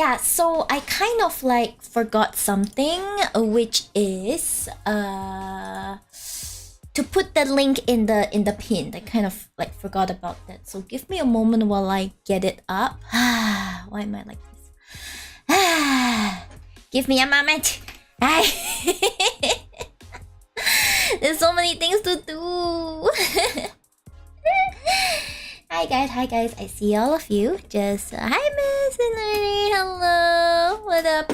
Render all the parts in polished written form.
yeah, so I kind of like forgot something, which is to put the link in the pin. I kind of like forgot about that. So give me a moment while I get it up. Why am I like this? Give me a moment. There's so many things to do. Hi guys, I see all of you. Just hi Miss Henry, hello. What up?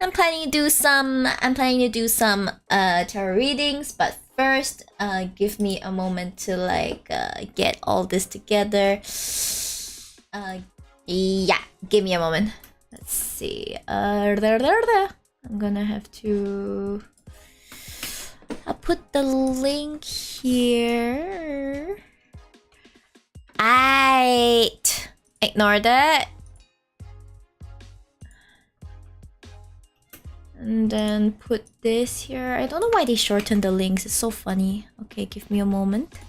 I'm planning to do some tarot readings, but first give me a moment to like get all this together. Yeah, give me a moment. Let's see. I'm gonna have to I'll put the link here. Ignore that. And then put this here. I don't know why they shortened the links. It's so funny. Okay, give me a moment.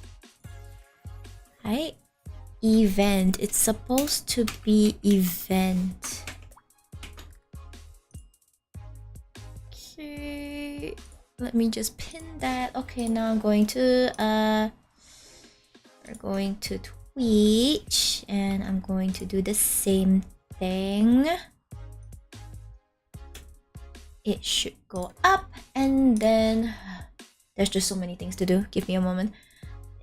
Hi. Event. It's supposed to be event. Okay. Let me just pin that. Okay, now I'm going to we're going to Twitch and I'm going to do the same thing. It should go up and then there's just so many things to do. Give me a moment.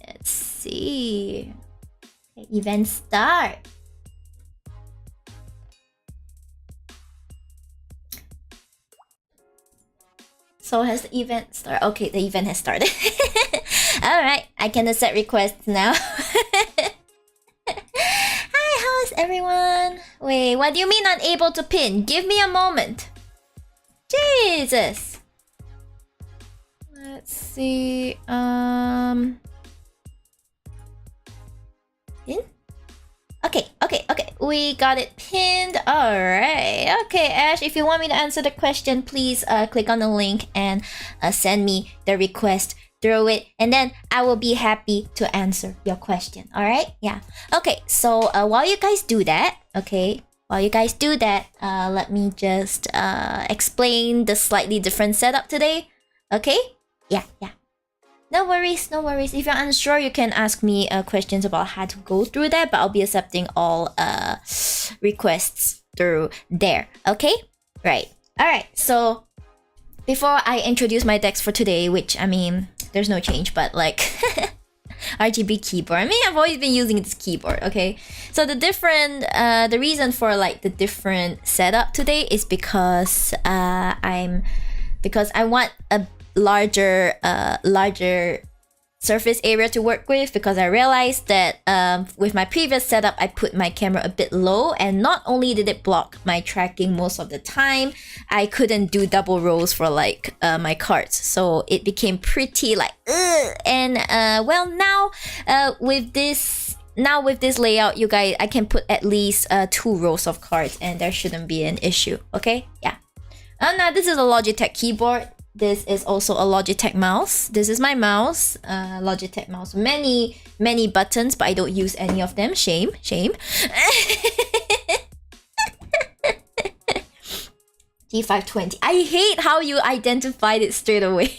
Let's see. Okay, event start. So has the event started? Okay, the event has started. Alright, I can accept requests now. Hi, how's everyone? Wait, what do you mean unable to pin? Give me a moment. Jesus. Let's see. Pin? Okay. We got it pinned. Alright. Okay, Ash, if you want me to answer the question, please click on the link and send me the request through it, and then I will be happy to answer your question. Alright? Yeah. Okay, so while you guys do that, let me just explain the slightly different setup today. Okay? Yeah. No worries. If you're unsure, you can ask me questions about how to go through that, but I'll be accepting all requests through there. Okay? Right. Alright, so before I introduce my decks for today, which, I mean, there's no change, but like RGB keyboard. I mean, I've always been using this keyboard, okay? So the reason for like the different setup today is because I want a larger surface area to work with, because I realized that with my previous setup I put my camera a bit low, and not only did it block my tracking most of the time, I couldn't do double rows for like my cards, so it became pretty like and well, now with this layout, you guys, I can put at least 2 rows of cards and there shouldn't be an issue. Okay, yeah. Now this is a Logitech keyboard. This is also a Logitech mouse. This is my mouse, Logitech mouse. Many buttons, but I don't use any of them. Shame. T520. I hate how you identified it straight away.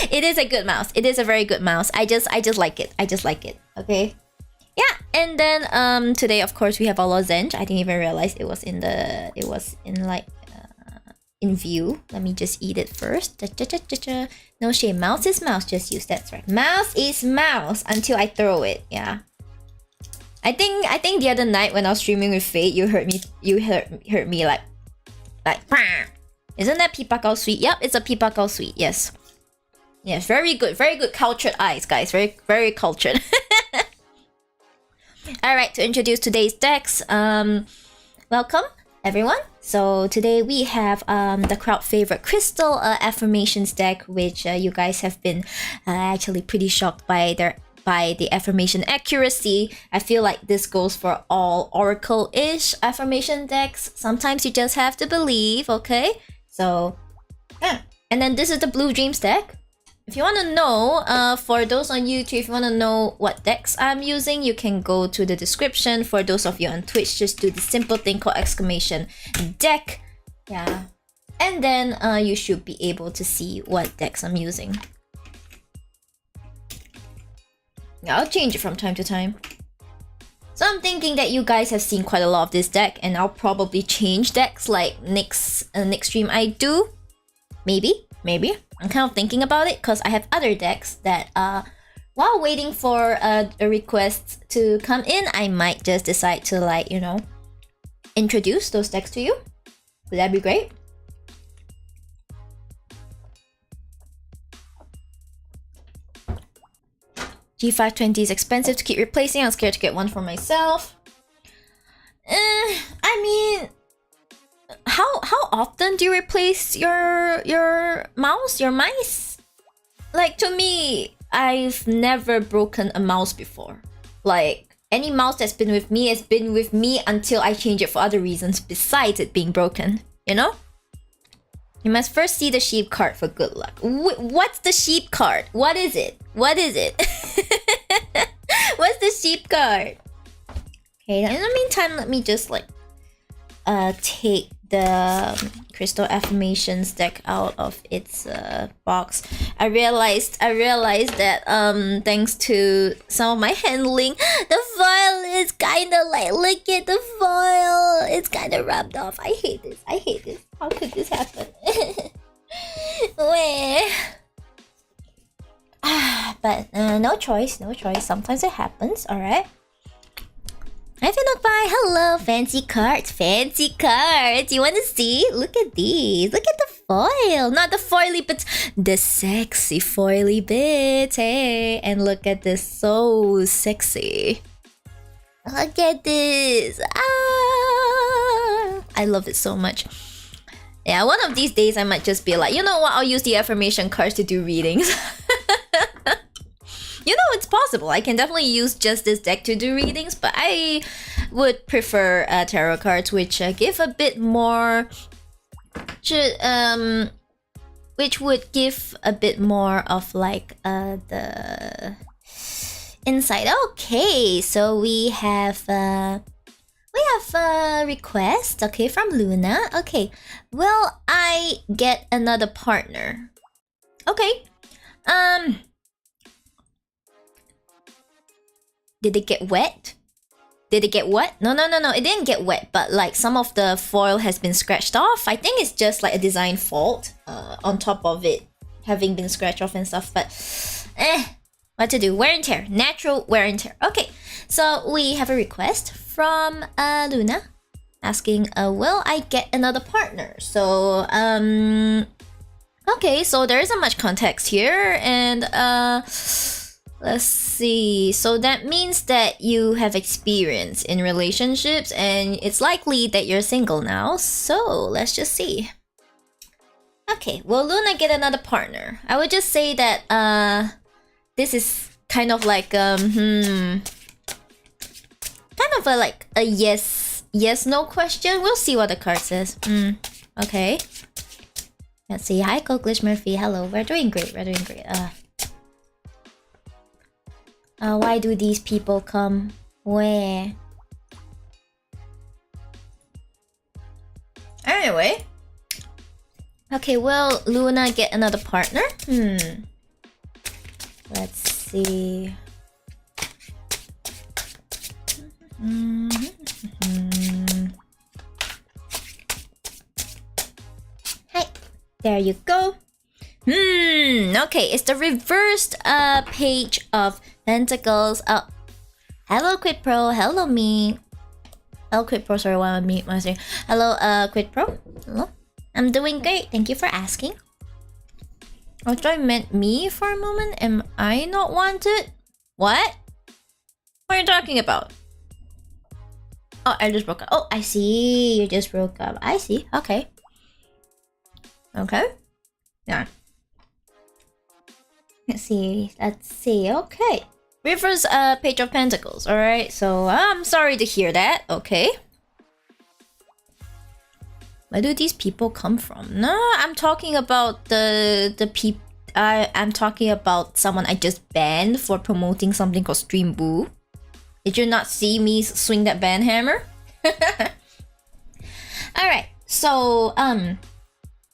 It is a good mouse. It is a very good mouse. I just like it. Okay. Yeah, and then today of course we have a lozenge. I didn't even realize it was in view. Let me just eat it first. No shame. Mouse is mouse. Just use that's right. Mouse is mouse until I throw it. Yeah. I think the other night when I was streaming with Fate, you heard me like isn't that pipakao sweet? Yep, it's a pipakao sweet. Yes, very good cultured eyes, guys. Very cultured. Alright, to introduce today's decks, welcome everyone. So today we have the crowd favorite crystal affirmations deck, which you guys have been actually pretty shocked by the affirmation accuracy. I feel like this goes for all oracle-ish affirmation decks. Sometimes you just have to believe, okay? So, and then this is the Blue Dreams deck. If you want to know, for those on YouTube, if you want to know what decks I'm using, you can go to the description. For those of you on Twitch, just do the simple thing called exclamation deck. Yeah. And then you should be able to see what decks I'm using. Yeah, I'll change it from time to time. So I'm thinking that you guys have seen quite a lot of this deck, and I'll probably change decks like next stream I do. Maybe. I'm kind of thinking about it because I have other decks that while waiting for a request to come in, I might just decide to, like, you know, introduce those decks to you. Would that be great? G520 is expensive to keep replacing. I'm scared to get one for myself. I mean, how often do you replace your mouse, your mice? Like, to me, I've never broken a mouse before. Like, any mouse that's been with me has been with me until I change it for other reasons besides it being broken, you know? You must first see the sheep card for good luck. What's the sheep card? What is it? What is it? What's the sheep card? Okay, in the meantime, let me just like take the Crystal Affirmations deck out of its box. I realized that thanks to some of my handling, the foil is kind of like, look at the foil, it's kind of rubbed off. I hate this. How could this happen? Where? But no choice. Sometimes it happens. All right. Hi Fanart, hello, fancy cards. You want to see? Look at these. Look at the foil. Not the foily bits, the sexy foily bits. Hey, and look at this, so sexy. Look at this. I love it so much. Yeah, one of these days I might just be like, you know what? I'll use the affirmation cards to do readings. You know, it's possible. I can definitely use just this deck to do readings, but I would prefer tarot cards, which give a bit more, which would give a bit more of like the insight. Okay, so we have a request. Okay, from Luna. Okay, will I get another partner? Okay. Did it get wet? Did it get wet? No, it didn't get wet, but like some of the foil has been scratched off. I think it's just like a design fault on top of it having been scratched off and stuff, but what to do? Wear and tear. Natural wear and tear. Okay, so we have a request from Luna asking, will I get another partner? So, okay, so there isn't much context here, and let's see. So that means that you have experience in relationships, and it's likely that you're single now. So let's just see. Okay, will Luna get another partner? I would just say that this is kind of like kind of like a yes no question. We'll see what the card says. Okay. Let's see. Hi, Coglish Murphy. Hello. We're doing great. Why do these people come? Where? Anyway. Okay, will Luna get another partner? Let's see. Hi. There you go. Okay, it's the reversed page of Pentacles. Oh, hello Quid Pro. Hello me. Hello Quid Pro. Sorry, why am I mute myself? Hello, Quid Pro. Hello. I'm doing great. Thank you for asking. I thought you meant me for a moment. Am I not wanted? What? What are you talking about? Oh, I just broke up. Oh, I see. You just broke up. I see. Okay. Okay. Yeah. Let's see. Okay. Reverse page of Pentacles. Alright. So I'm sorry to hear that. Okay. Where do these people come from? No, I'm talking about the I'm talking about someone I just banned for promoting something called Stream Boo. Did you not see me swing that ban hammer? Alright, so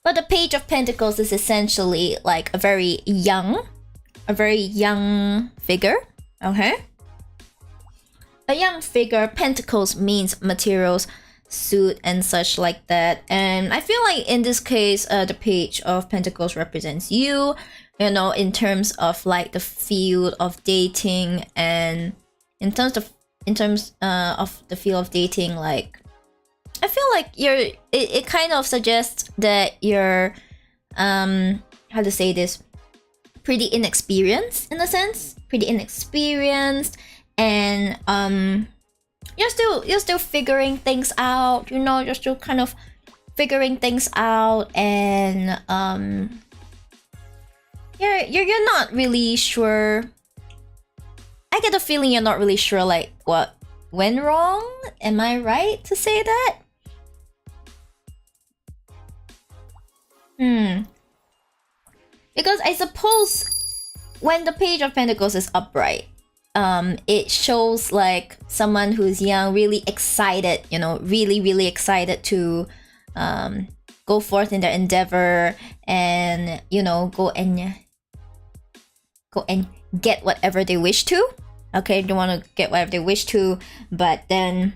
but the Page of Pentacles is essentially like a very young figure. Okay? A young figure. Pentacles means materials, suit and such like that. And I feel like in this case, the Page of Pentacles represents you, you know, in terms of like the field of dating, and in terms of the field of dating, like I feel like it kind of suggests that you're how to say this, pretty inexperienced in a sense, and you're still figuring things out, you know, you're still kind of figuring things out, and you're not really sure. I get the feeling you're not really sure like what went wrong. Am I right to say that? Because I suppose when the Page of Pentacles is upright, it shows like someone who's young, really excited, you know, really excited to go forth in their endeavor, and you know, go and get whatever they wish to. Okay, they want to get whatever they wish to, but then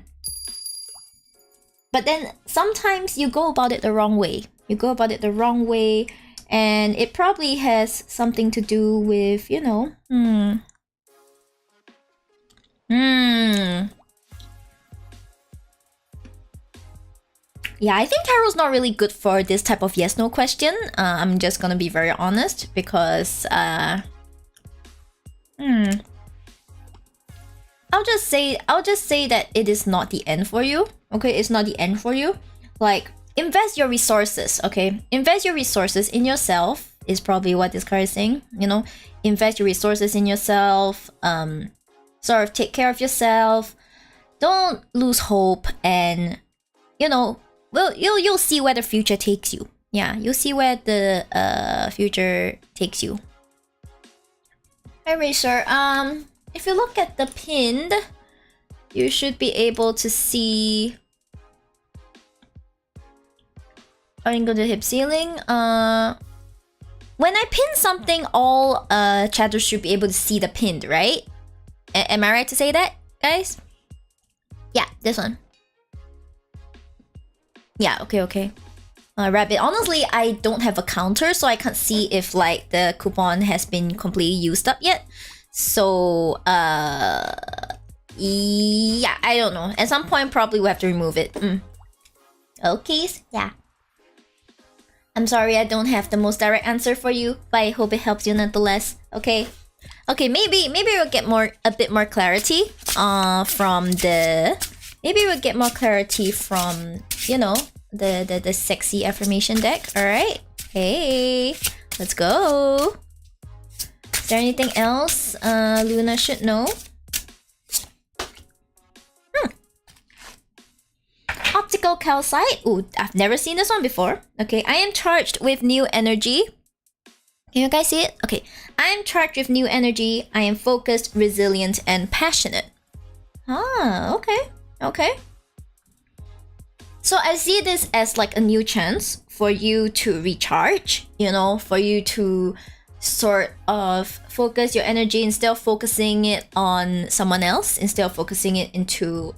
sometimes you go about it the wrong way. And it probably has something to do with, you know, Yeah, I think tarot's not really good for this type of yes/no question. I'm just gonna be very honest, because I'll just say that it is not the end for you. Okay, it's not the end for you. Like, invest your resources. Okay, invest your resources in yourself is probably what this card is saying. You know, invest your resources in yourself. Sort of take care of yourself. Don't lose hope, and you know, well, you'll see where the future takes you. Yeah, you'll see where the future takes you. Eraser. If you look at the pinned, you should be able to see. Go to hip ceiling. When I pin something, all chatters should be able to see the pinned, right? Am I right to say that, guys? Yeah, this one. Yeah, okay. Rabbit. Honestly, I don't have a counter, so I can't see if like the coupon has been completely used up yet. So, yeah, I don't know. At some point, probably we'll have to remove it. Okay, yeah. I'm sorry I don't have the most direct answer for you, but I hope it helps you nonetheless. Okay. Okay, maybe we'll get a bit more clarity from the, you know, the sexy affirmation deck. All right. Hey, let's go. Is there anything else Luna should know? Optical calcite. Ooh, I've never seen this one before. Okay, I am charged with new energy. Can you guys see it? Okay, I am charged with new energy. I am focused, resilient, and passionate. Ah, okay. So I see this as like a new chance for you to recharge, you know, for you to sort of focus your energy instead of focusing it on someone else, instead of focusing it into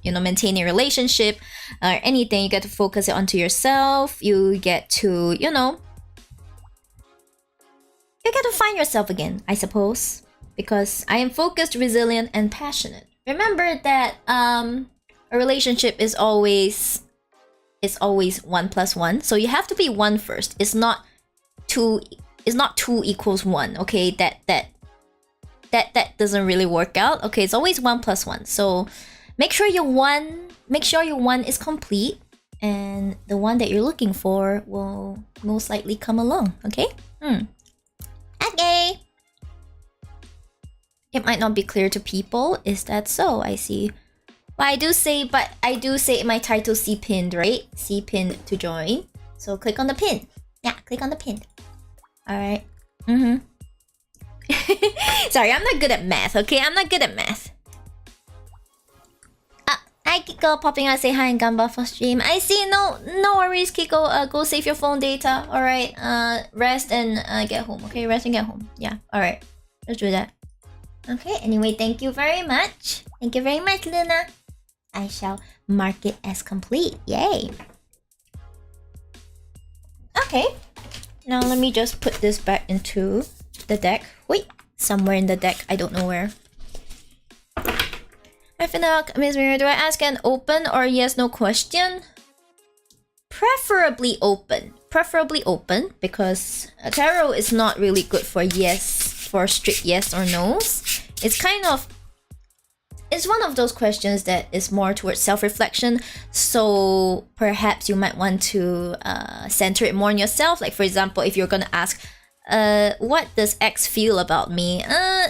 you know, maintaining a relationship or anything. You get to focus it onto yourself. You get to, you know, you get to find yourself again, I suppose, because I am focused, resilient, and passionate. Remember that a relationship is always 1 + 1, so you have to be 1 first. It's not 2 = 1. Okay, that doesn't really work out. Okay, it's always 1 + 1. So make sure your one is complete, and the one that you're looking for will most likely come along. Okay. Okay. It might not be clear to people. Is that so? I see. But I do say in my title, see pinned, right? See pinned to join. So click on the pin. Yeah, click on the pin. Alright. Sorry, I'm not good at math, okay? I'm not good at math. Hi Kiko, popping out, say hi and gamba for stream. I see, no worries, Kiko. Go save your phone data. Alright, rest and get home, okay? Rest and get home. Yeah, alright. Let's do that. Okay, anyway, thank you very much. Thank you very much, Luna. I shall mark it as complete. Yay. Okay. Now let me just put this back into the deck. Wait, somewhere in the deck. I don't know where. Hi Fanart, Miss Mira, do I ask an open or yes no question? Preferably open. Preferably open because tarot is not really good for strict yes or no's. It's one of those questions that is more towards self-reflection, so perhaps you might want to center it more on yourself. Like for example, if you're gonna ask, what does X feel about me?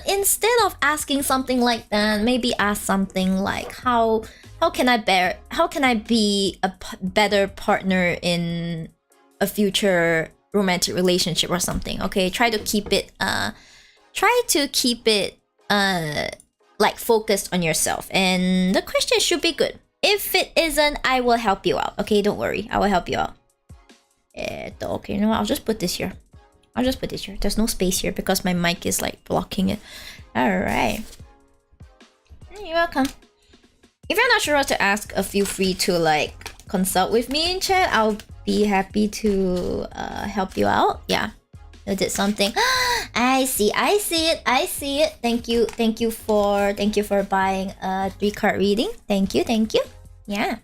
Instead of asking something like that, maybe ask something like, how can I be a better partner in a future romantic relationship or something? Okay, try to keep it like focused on yourself, and the question should be good. If it isn't, I will help you out. Okay, don't worry, I will help you out. Okay, you know what? I'll just put this here. There's no space here because my mic is like blocking it. Alright. You're welcome. If you're not sure what to ask, feel free to like consult with me in chat. I'll be happy to help you out. Yeah. I did something. I see it. Thank you for buying a 3-card reading. Thank you. Yeah,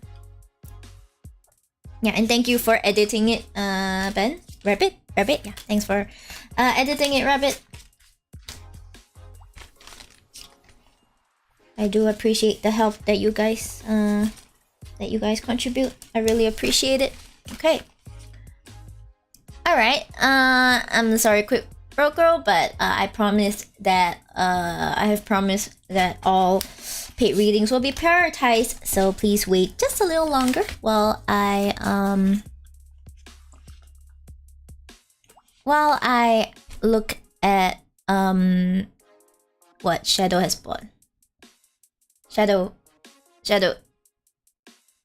and thank you for editing it, Ben. Rabbit. Yeah, thanks for editing it, Rabbit. I do appreciate the help that you guys contribute. I really appreciate it. Okay. Alright, I'm sorry, quick girl, but I have promised that all paid readings will be prioritized, so please wait just a little longer while I look at what Shadow has bought. Shadow,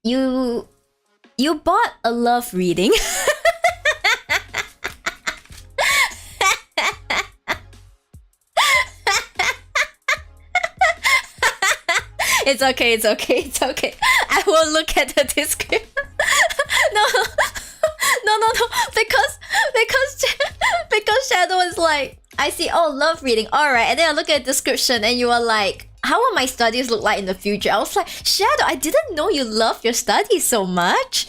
you bought a love reading. It's okay. I will look at the description. No, because Shadow is like, I see, oh, love reading, alright, and then I look at the description and you are like, how will my studies look like in the future? I was like, Shadow, I didn't know you love your studies so much.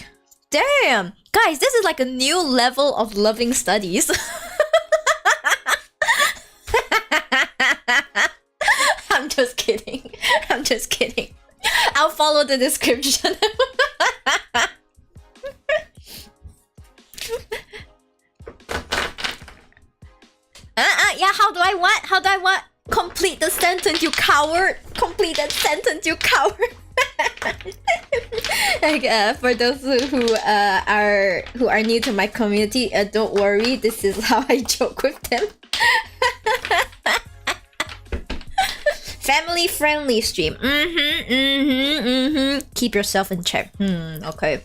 Damn, guys, this is like a new level of loving studies. I'm just kidding. I'll follow the description. Yeah, how do I what? Complete the sentence, you coward! Complete that sentence, you coward! Like, for those who are new to my community, don't worry, this is how I joke with them. Family friendly stream. Keep yourself in check. Okay.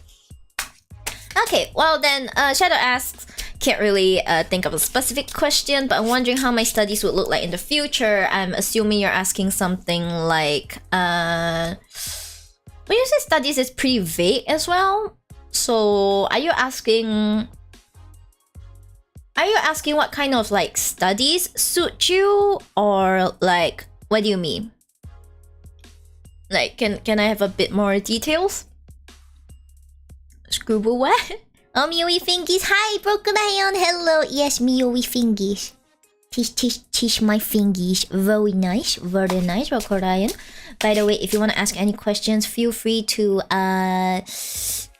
Okay, well then, Shadow asks, can't really think of a specific question, but I'm wondering how my studies would look like in the future. I'm assuming you're asking something like, when you say studies, it's pretty vague as well. So, are you asking what kind of like studies suit you, or like, what do you mean? Like, can I have a bit more details? Scribble what? Oh, Miyori Fingies. Hi, Broken Iron. Hello. Yes, Miyori Fingies. Teach my fingies. Very nice. Very nice, Broken Iron. By the way, if you want to ask any questions, feel free to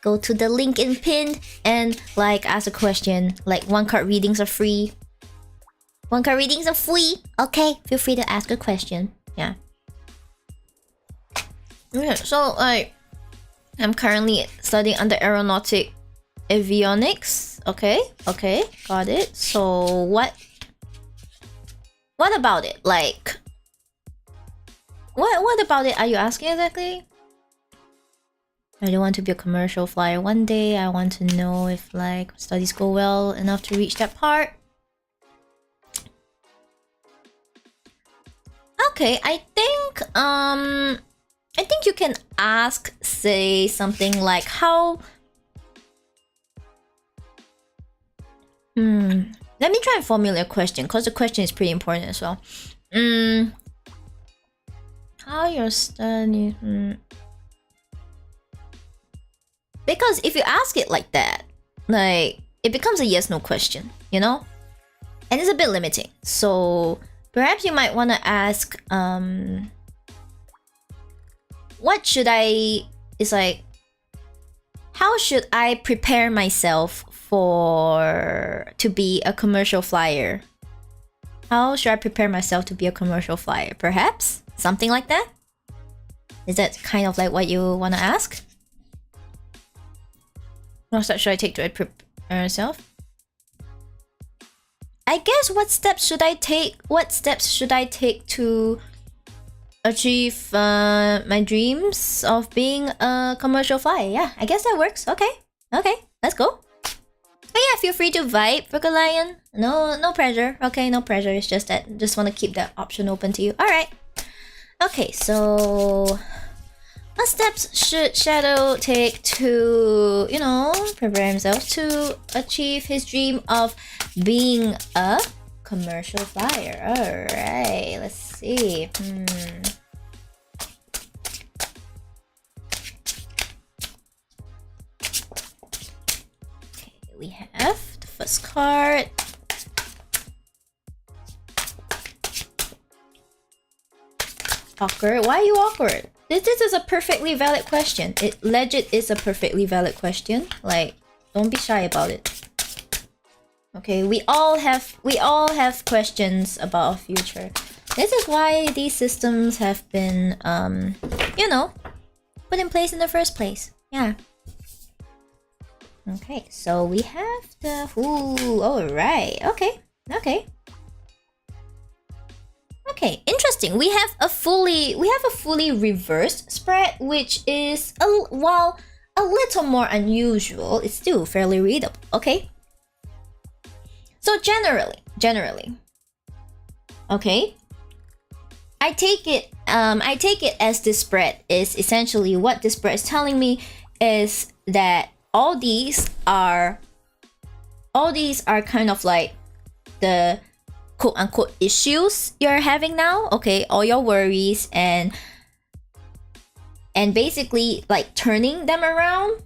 go to the link in pinned and like ask a question. Like 1-card readings are free. 1-card readings are free. Okay, feel free to ask a question. Yeah. Okay, so like, I'm currently studying under aeronautic avionics. Okay, got it. So what What about it? Like, what about it are you asking exactly? I don't want to be a commercial flyer one day. I want to know if like studies go well enough to reach that part. Okay, I think you can ask, say something like how. Let me try and formulate a question because the question is pretty important as well. How your study? Because if you ask it like that, like it becomes a yes/no question, you know, and it's a bit limiting. So perhaps you might want to ask, what should I? It's like, how should I prepare myself to be a commercial flyer? How should I prepare myself to be a commercial flyer? Perhaps something like that. Is that kind of like what you want to ask? What steps should I take to prepare myself? I guess what steps should I take? What steps should I take to achieve my dreams of being a commercial flyer? Yeah, I guess that works. Okay, let's go. But yeah, feel free to vibe, Burger Lion. No pressure. Okay, no pressure. It's just that just want to keep that option open to you. All right. Okay, so what steps should Shadow take to, you know, prepare himself to achieve his dream of being a commercial flyer? All right, let's see. Okay, we have the first card. Awkward? Why are you awkward? This is a perfectly valid question. It legit is a perfectly valid question. Like, don't be shy about it. Okay, we all have questions about our future. This is why these systems have been you know, put in place in the first place. Yeah. Okay, so we have the alright. Okay, interesting. We have a fully reversed spread, which is while a little more unusual, it's still fairly readable. Okay. So generally, okay. I take it as this spread is essentially what this spread is telling me is that all these are kind of like the quote-unquote issues you're having now, okay, all your worries and basically like turning them around,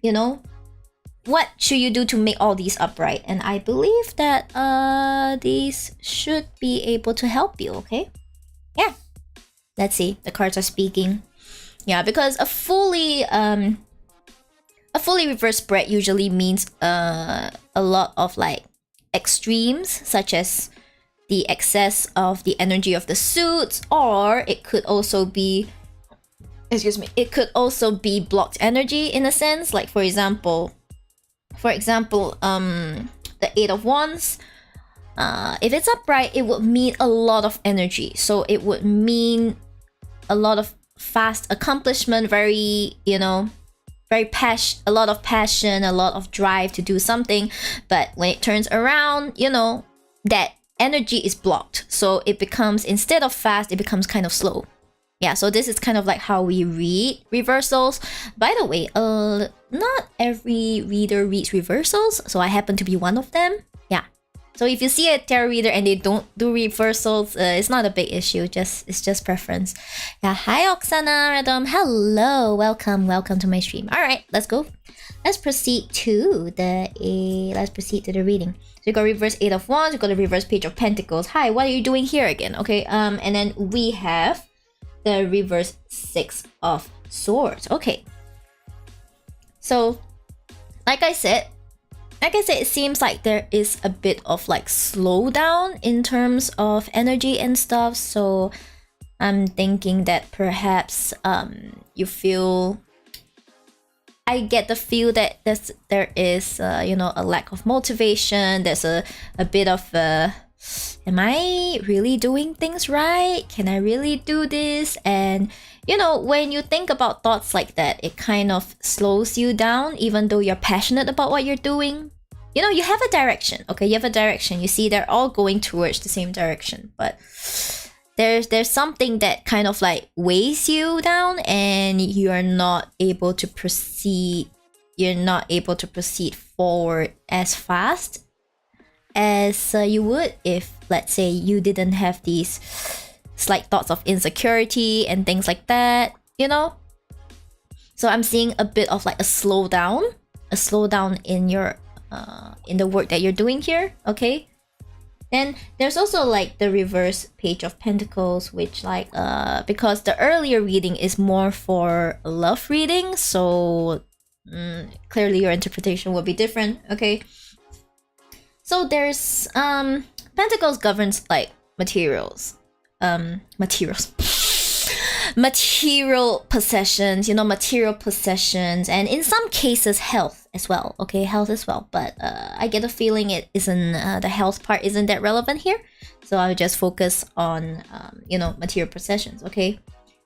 you know, what should you do to make all these upright? And I believe that these should be able to help you. Okay, yeah, let's see, the cards are speaking. Yeah, because a fully reversed spread usually means a lot of like extremes, such as the excess of the energy of the suits, or it could also be blocked energy in a sense. Like for example, the Eight of Wands. If it's upright, it would mean a lot of energy. So it would mean a lot of fast accomplishment, very, you know, a lot of passion, a lot of drive to do something. But when it turns around, you know, that energy is blocked. So it becomes, instead of fast, it becomes kind of slow. Yeah, so this is kind of like how we read reversals. By the way, not every reader reads reversals, so I happen to be one of them. Yeah. So if you see a tarot reader and they don't do reversals, it's not a big issue. It's just preference. Yeah. Hi, Oksana, Radom. Hello. Welcome to my stream. All right, let's go. Let's proceed to the reading. So you got reverse Eight of Wands. You got the reverse Page of Pentacles. Hi, what are you doing here again? Okay. And then we have the reverse Six of Swords. Okay. So, like I said, it seems like there is a bit of like slowdown in terms of energy and stuff. So I'm thinking that perhaps you feel, I get the feel that there is you know, a lack of motivation. There's a bit of am I really doing things right? Can I really do this? And you know, when you think about thoughts like that, it kind of slows you down, even though you're passionate about what you're doing. You know, you have a direction, okay? You have a direction. You see, they're all going towards the same direction, but there's something that kind of like weighs you down, and you're not able to proceed. You're not able to proceed forward as fast as you would if, let's say, you didn't have these slight thoughts of insecurity and things like that, you know? So I'm seeing a bit of like a slowdown in your in the work that you're doing here, okay? Then there's also like the reverse page of pentacles, which like because the earlier reading is more for love reading, so clearly your interpretation will be different, okay? So there's pentacles governs like materials, material possessions, you know, material possessions, and in some cases health as well, okay, health as well. But I get a feeling it isn't the health part isn't that relevant here, so I'll just focus on you know, material possessions, okay?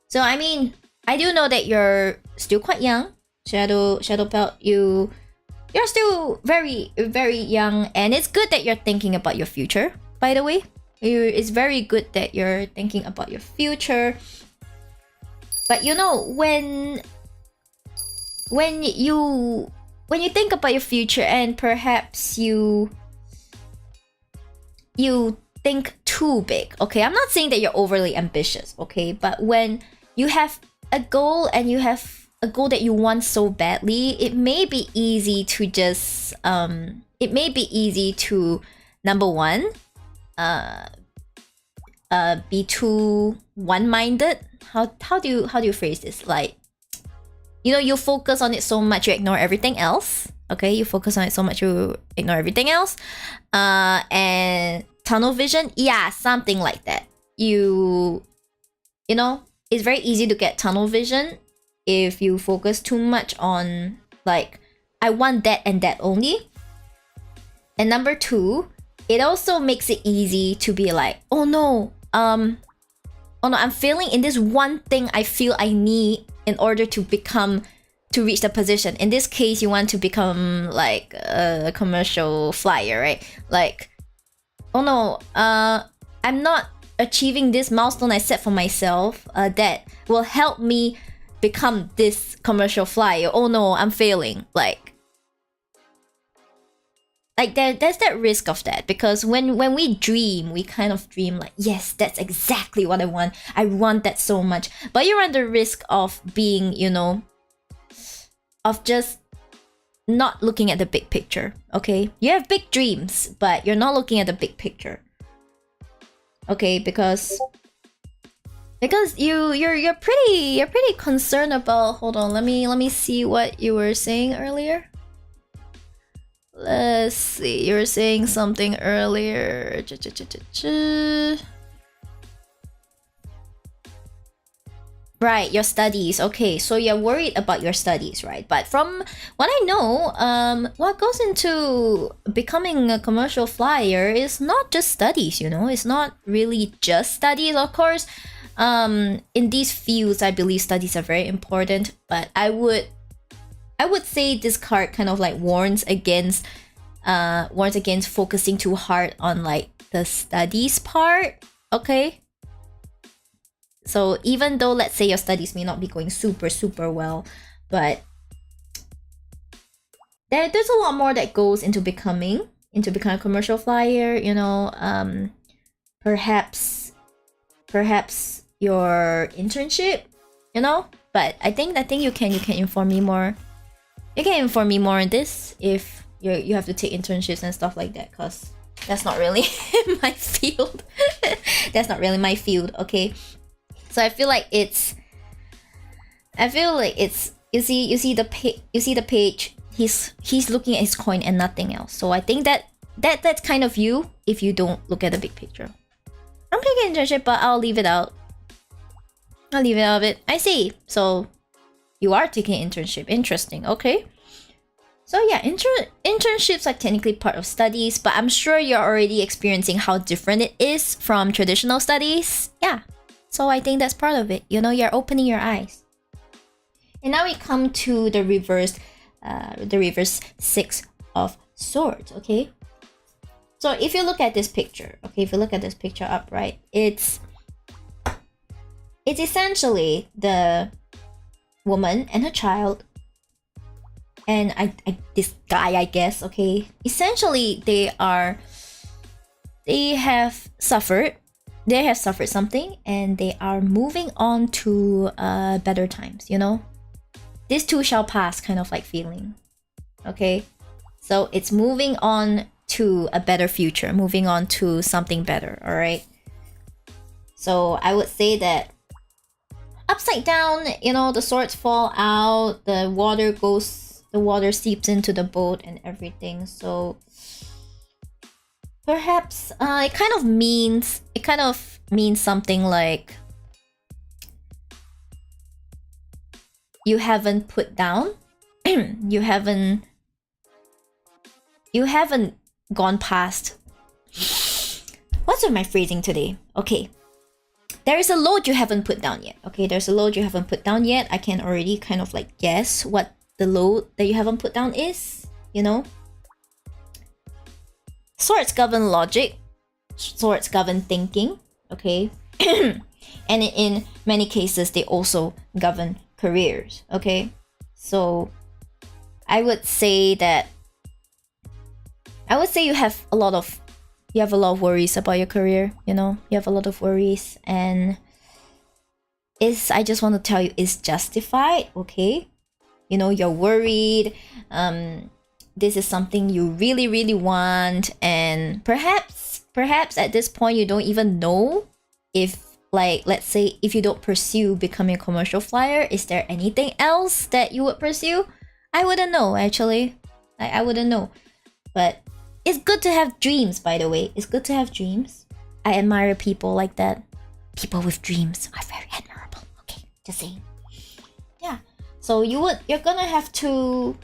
So I mean, I do know that you're still quite young, Shadow Belt. You're still very, very young, and it's good that you're thinking about your future, by the way. It's very good that you're thinking about your future. But you know, when you think about your future, and perhaps you think too big, okay? I'm not saying that you're overly ambitious, okay? But when you have a goal, and you have a goal that you want so badly, it may be easy to just number one, be too one-minded. How do you phrase this? Like, you know, you focus on it so much, you ignore everything else. Okay, you focus on it so much, you ignore everything else. And tunnel vision, yeah, something like that. You know, it's very easy to get tunnel vision if you focus too much on like, I want that and that only. And number two, it also makes it easy to be like, oh no, I'm failing in this one thing I feel I need in order to reach the position. In this case, you want to become like a commercial flyer, right? Like, oh no, I'm not achieving this milestone I set for myself that will help me become this commercial flyer. Oh no, I'm failing. Like there's that risk of that, because when we dream, we kind of dream like, yes, that's exactly what I want that so much. But you run the risk of being, you know, of just not looking at the big picture, okay? You have big dreams, but you're not looking at the big picture, okay? Because you're pretty concerned about, hold on, let me see what you were saying earlier. Let's see, you were saying something earlier. Right, your studies. Okay, so you're worried about your studies, right? But from what I know, what goes into becoming a commercial flyer is not just studies, you know? It's not really just studies, of course. In these fields, I believe studies are very important, but I would say this card kind of like warns against focusing too hard on like the studies part, okay? So even though, let's say, your studies may not be going super well, but there's a lot more that goes into becoming a commercial flyer, you know. Perhaps your internship, you know. But I think you can inform me more. You can inform me more on this if you have to take internships and stuff like that, because that's not really my field. That's not really my field, okay? So I feel like it's you see the page, he's looking at his coin and nothing else. So I think that's kind of you if you don't look at the big picture. I'm taking internship, but I'll leave it out. I'll leave it out of it. I see. So you are taking internship. Interesting. Okay. So yeah, internships are technically part of studies, but I'm sure you're already experiencing how different it is from traditional studies. Yeah, so I think that's part of it. You know, you're opening your eyes. And now we come to the reverse Six of Swords. Okay. So if you look at this picture, okay, if you look at this picture upright, it's essentially the woman and her child. And this guy, I guess, okay. Essentially, they have suffered something, and they are moving on to better times. You know, this too shall pass, kind of like feeling. Okay, so it's moving on to a better future, moving on to something better. All right. So I would say that upside down, you know, the swords fall out, the water seeps into the boat and everything. So perhaps it kind of means something like you haven't put down you haven't gone past. What's with my phrasing today? Okay, there is a load you haven't put down yet. Okay, there's a load you haven't put down yet. I can already kind of like guess what the load that you haven't put down is, you know. Swords govern logic, swords govern thinking, okay. And in many cases they also govern careers, okay. So I would say you have a lot of worries about your career, you know. You have a lot of worries, and I just want to tell you, it's justified, okay. You know, you're worried. This is something you really, really want, and perhaps at this point you don't even know if, like, let's say if you don't pursue becoming a commercial flyer, is there anything else that you would pursue? I wouldn't know, actually. I wouldn't know. But it's good to have dreams, by the way. It's good to have dreams. I admire people like that. People with dreams are very admirable. Okay, just saying. Yeah. So you're gonna have to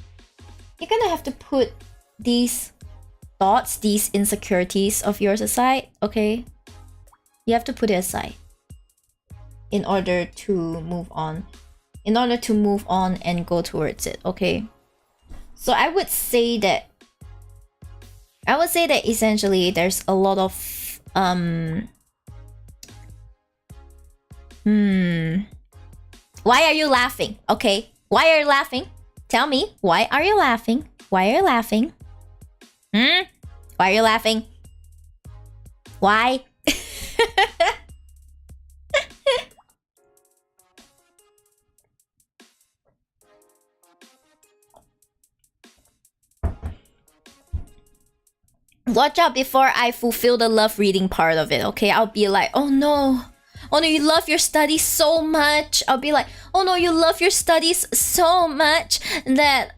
put these thoughts, these insecurities of yours aside, okay? You have to put it aside in order to move on. In order to move on and go towards it, okay? So I would say that essentially there's a lot of Why are you laughing? Okay. Why are you laughing? Tell me, why are you laughing? Why are you laughing? Why are you laughing? Why? Watch out before I fulfill the love reading part of it, okay? I'll be like, oh no, you love your studies so much. I'll be like, oh no, you love your studies so much that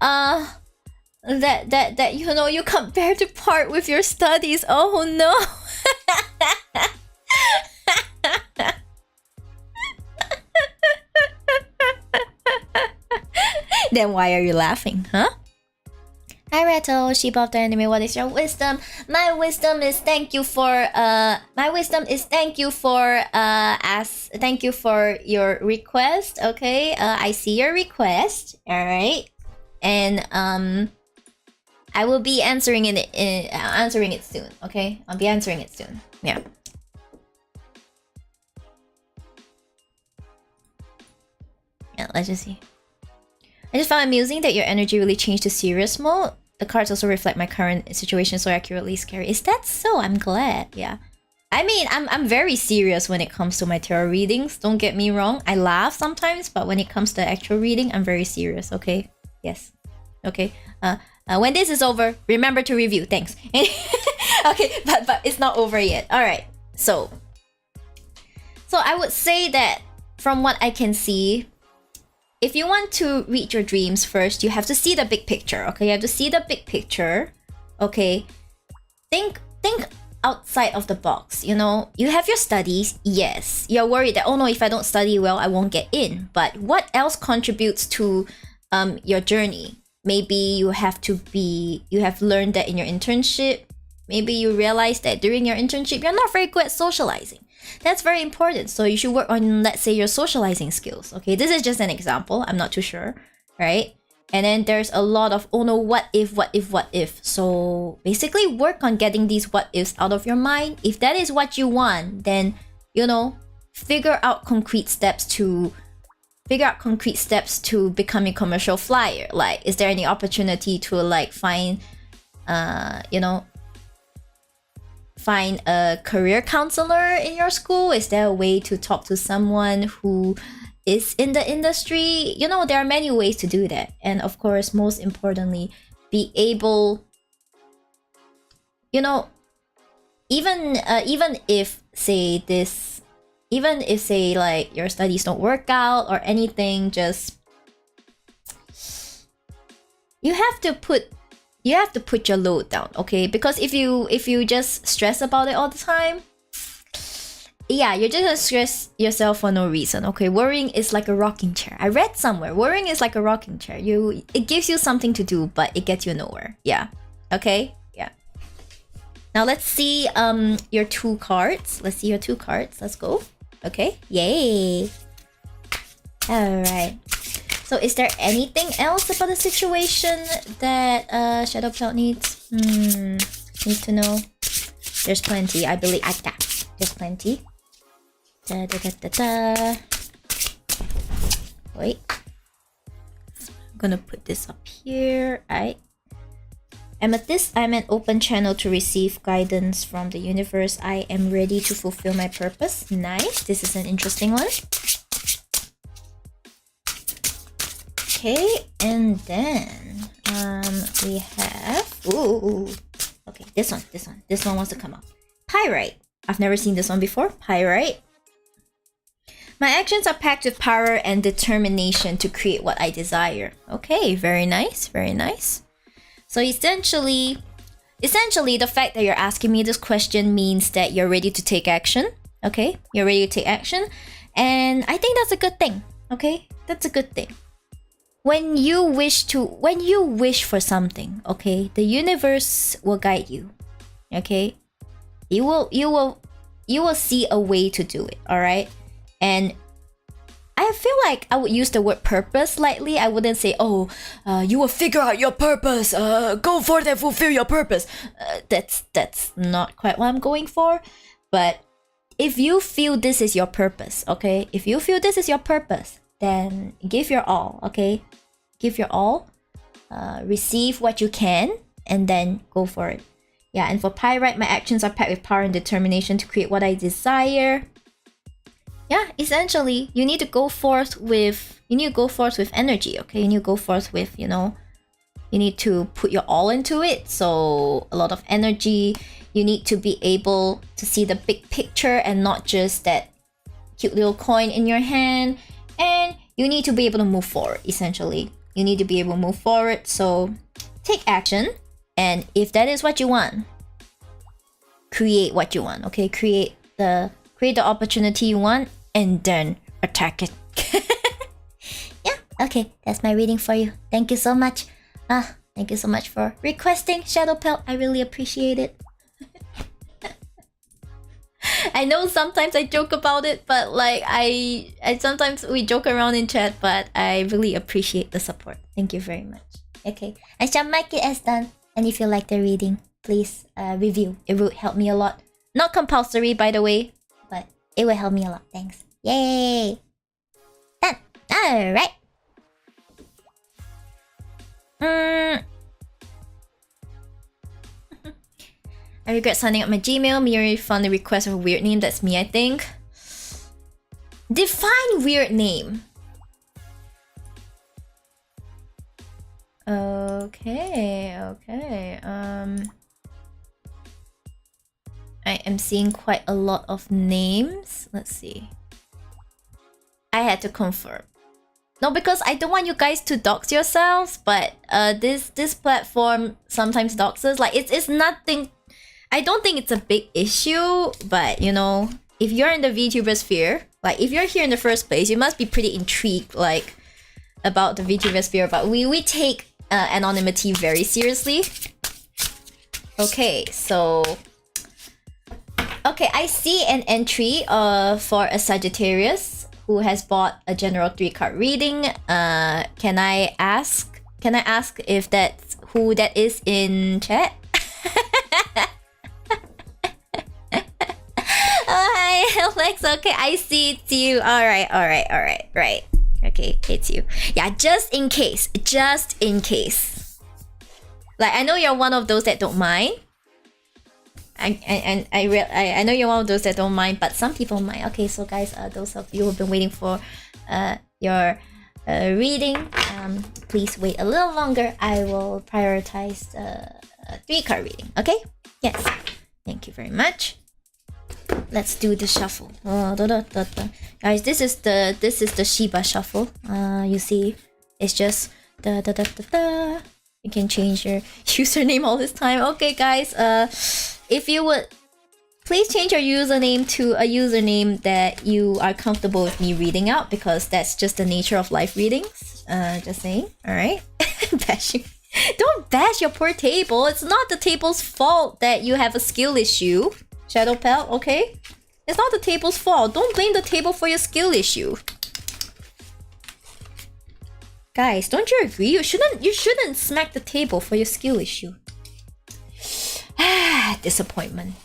that you know, you can't bear to part with your studies. Oh no. Then why are you laughing, huh? Hi Reto, Shiba of the anime, what is your wisdom? My wisdom is thank you for your request, okay? I see your request, alright? And I will be answering it soon, okay? I'll be answering it soon. Yeah. Yeah, let's just see. I just found amusing that your energy really changed to serious mode. The cards also reflect my current situation so accurately. Scary. Is that so? I'm glad. Yeah. I mean, I'm very serious when it comes to my tarot readings. Don't get me wrong. I laugh sometimes, but when it comes to actual reading, I'm very serious. Okay. Yes. Okay. When this is over, remember to review. Thanks. Okay, but it's not over yet. All right. So I would say that from what I can see, if you want to reach your dreams first, you have to see the big picture, okay? You have to see the big picture, okay? Think outside of the box, you know? You have your studies, yes. You're worried that, oh no, if I don't study well, I won't get in. But what else contributes to your journey? maybe you have learned that in your internship. Maybe you realize that during your internship, you're not very good at socializing. That's very important. So you should work on, let's say, your socializing skills. Okay, this is just an example. I'm not too sure, right? And then there's a lot of, oh no, what if? So basically work on getting these what ifs out of your mind. If that is what you want, then, you know, figure out concrete steps to becoming commercial flyer. Like, is there any opportunity to like find a career counselor in your school? Is there a way to talk to someone who is in the industry? You know, there are many ways to do that. And of course, most importantly, be able, you know, even if say like your studies don't work out or anything, just you have to put your load down, okay? Because if you just stress about it all the time, yeah, you're just gonna stress yourself for no reason, okay? Worrying is like a rocking chair. I read somewhere, worrying is like a rocking chair. It gives you something to do, but it gets you nowhere. Yeah, okay? Yeah. Now let's see your 2 cards. Let's see your 2 cards. Let's go. Okay, yay. All right. So is there anything else about the situation that Shadow Pelt needs? Need to know. There's plenty, I believe. There's plenty. Wait. I'm gonna put this up here. Alright. Amethyst, I'm an open channel to receive guidance from the universe. I am ready to fulfill my purpose. Nice. This is an interesting one. Okay, and then we have okay, this one wants to come up. Pyrite. I've never seen this one before. Pyrite. My actions are packed with power and determination to create what I desire. Okay, very nice, very nice. So essentially the fact that you're asking me this question means that you're ready to take action. Okay, you're ready to take action, and I think that's a good thing. Okay, that's a good thing. When you wish for something, okay, the universe will guide you. Okay, you will see a way to do it. All right, and I feel like I would use the word purpose lightly. I wouldn't say, oh, you will figure out your purpose. Go forth and fulfill your purpose. That's not quite what I'm going for. But if you feel this is your purpose, okay? If you feel this is your purpose, then give your all, okay? Give your all. Receive what you can, and then go for it. Yeah, and for Pyrite, my actions are packed with power and determination to create what I desire. Yeah, essentially, you need to go forth with energy, okay? You need to go forth with, you know, you need to put your all into it. So a lot of energy. You need to be able to see the big picture and not just that cute little coin in your hand. And you need to be able to move forward, essentially. You need to be able to move forward. So take action. And if that is what you want, create what you want, okay? Create the opportunity you want, and then attack it. Yeah, okay, that's my reading for you. Thank you so much. Thank you so much for requesting, Shadow Pelt. I really appreciate it. I know sometimes I joke about it, but like I sometimes we joke around in chat, but I really appreciate the support. Thank you very much. Okay, I shall mark it as done. And if you like the reading, please review. It would help me a lot. Not compulsory, by the way, but it will help me a lot. Thanks. Yay! Done. All right. I regret signing up my Gmail. Miyori found the request of a weird name. That's me, I think. Define weird name. Okay. I am seeing quite a lot of names. Let's see. I had to confirm. No, because I don't want you guys to dox yourselves, but this platform sometimes doxes. Like it's nothing. I don't think it's a big issue, but you know, if you're in the VTuber sphere, like if you're here in the first place, you must be pretty intrigued like about the VTuber sphere. But we take anonymity very seriously. Okay, so okay, I see an entry for a Sagittarius who has bought a general 3-card reading. Can I ask if that's who that is in chat? Oh, hi, Alex. Okay, I see it's you. Alright. Right. Okay, it's you. Yeah, just in case. Like, I know you're one of those that don't mind. I know you're one of those that don't mind, but some people might. Okay, so guys, those of you who've been waiting for your reading, please wait a little longer. I will prioritize the 3-card reading. Okay? Yes. Thank you very much. Let's do the shuffle. Guys, this is the Shiba shuffle. You see, it's just You can change your username all this time. Okay, guys. If you would please change your username to a username that you are comfortable with me reading out, because that's just the nature of live readings. Just saying. All right. Bashing. Don't bash your poor table. It's not the table's fault that you have a skill issue. Shadow Pelt, okay? It's not the table's fault. Don't blame the table for your skill issue. Guys, don't you agree? You shouldn't smack the table for your skill issue. Disappointment.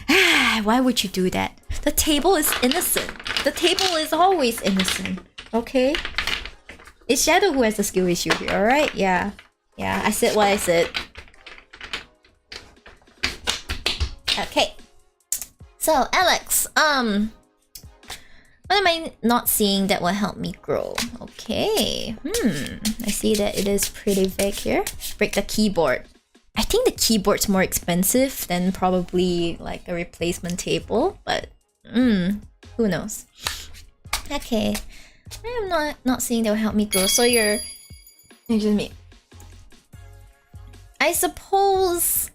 Why would you do that? The table is innocent. The table is always innocent. Okay? It's Shadow who has the skill issue here, alright? Yeah. Yeah, I said what I said. Okay. So, Alex, what am I not seeing that will help me grow? Okay. I see that it is pretty vague here. Break the keyboard. I think the keyboard's more expensive than probably like a replacement table, but who knows? Okay. I am not seeing that will help me grow. So you're excuse me. I suppose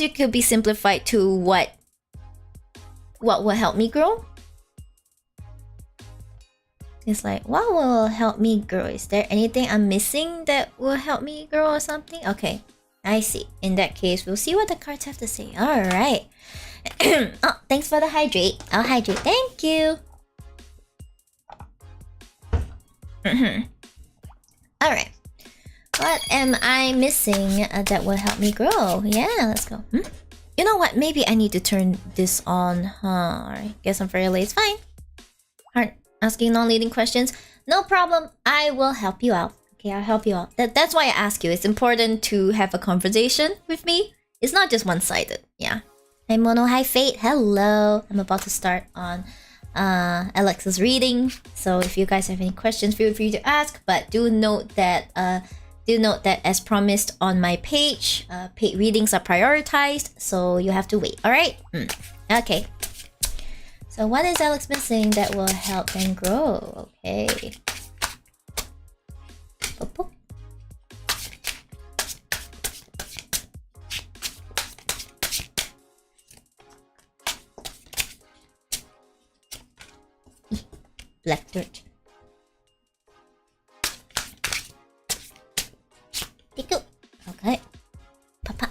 you could be simplified to what will help me grow? It's like, what will help me grow? Is there anything I'm missing that will help me grow or something? Okay, I see. In that case, we'll see what the cards have to say. Alright. Oh, thanks for the hydrate. I'll hydrate. Thank you. Alright. What am I missing that will help me grow? Yeah, let's go. You know what? Maybe I need to turn this on. Alright, guess I'm very late. It's fine. Aren't asking non-leading questions. No problem. I will help you out. Okay, I'll help you out. That's why I ask you. It's important to have a conversation with me. It's not just one-sided. Yeah. Hi Mono, hi Fate. Hello. I'm about to start on Alex's reading. So if you guys have any questions, feel free to ask. But do note that as promised on my page, paid readings are prioritized, so you have to wait. All right? Okay. So what is Alex missing that will help them grow? Okay. Boop, boop. Black dirt. Okay. Papa.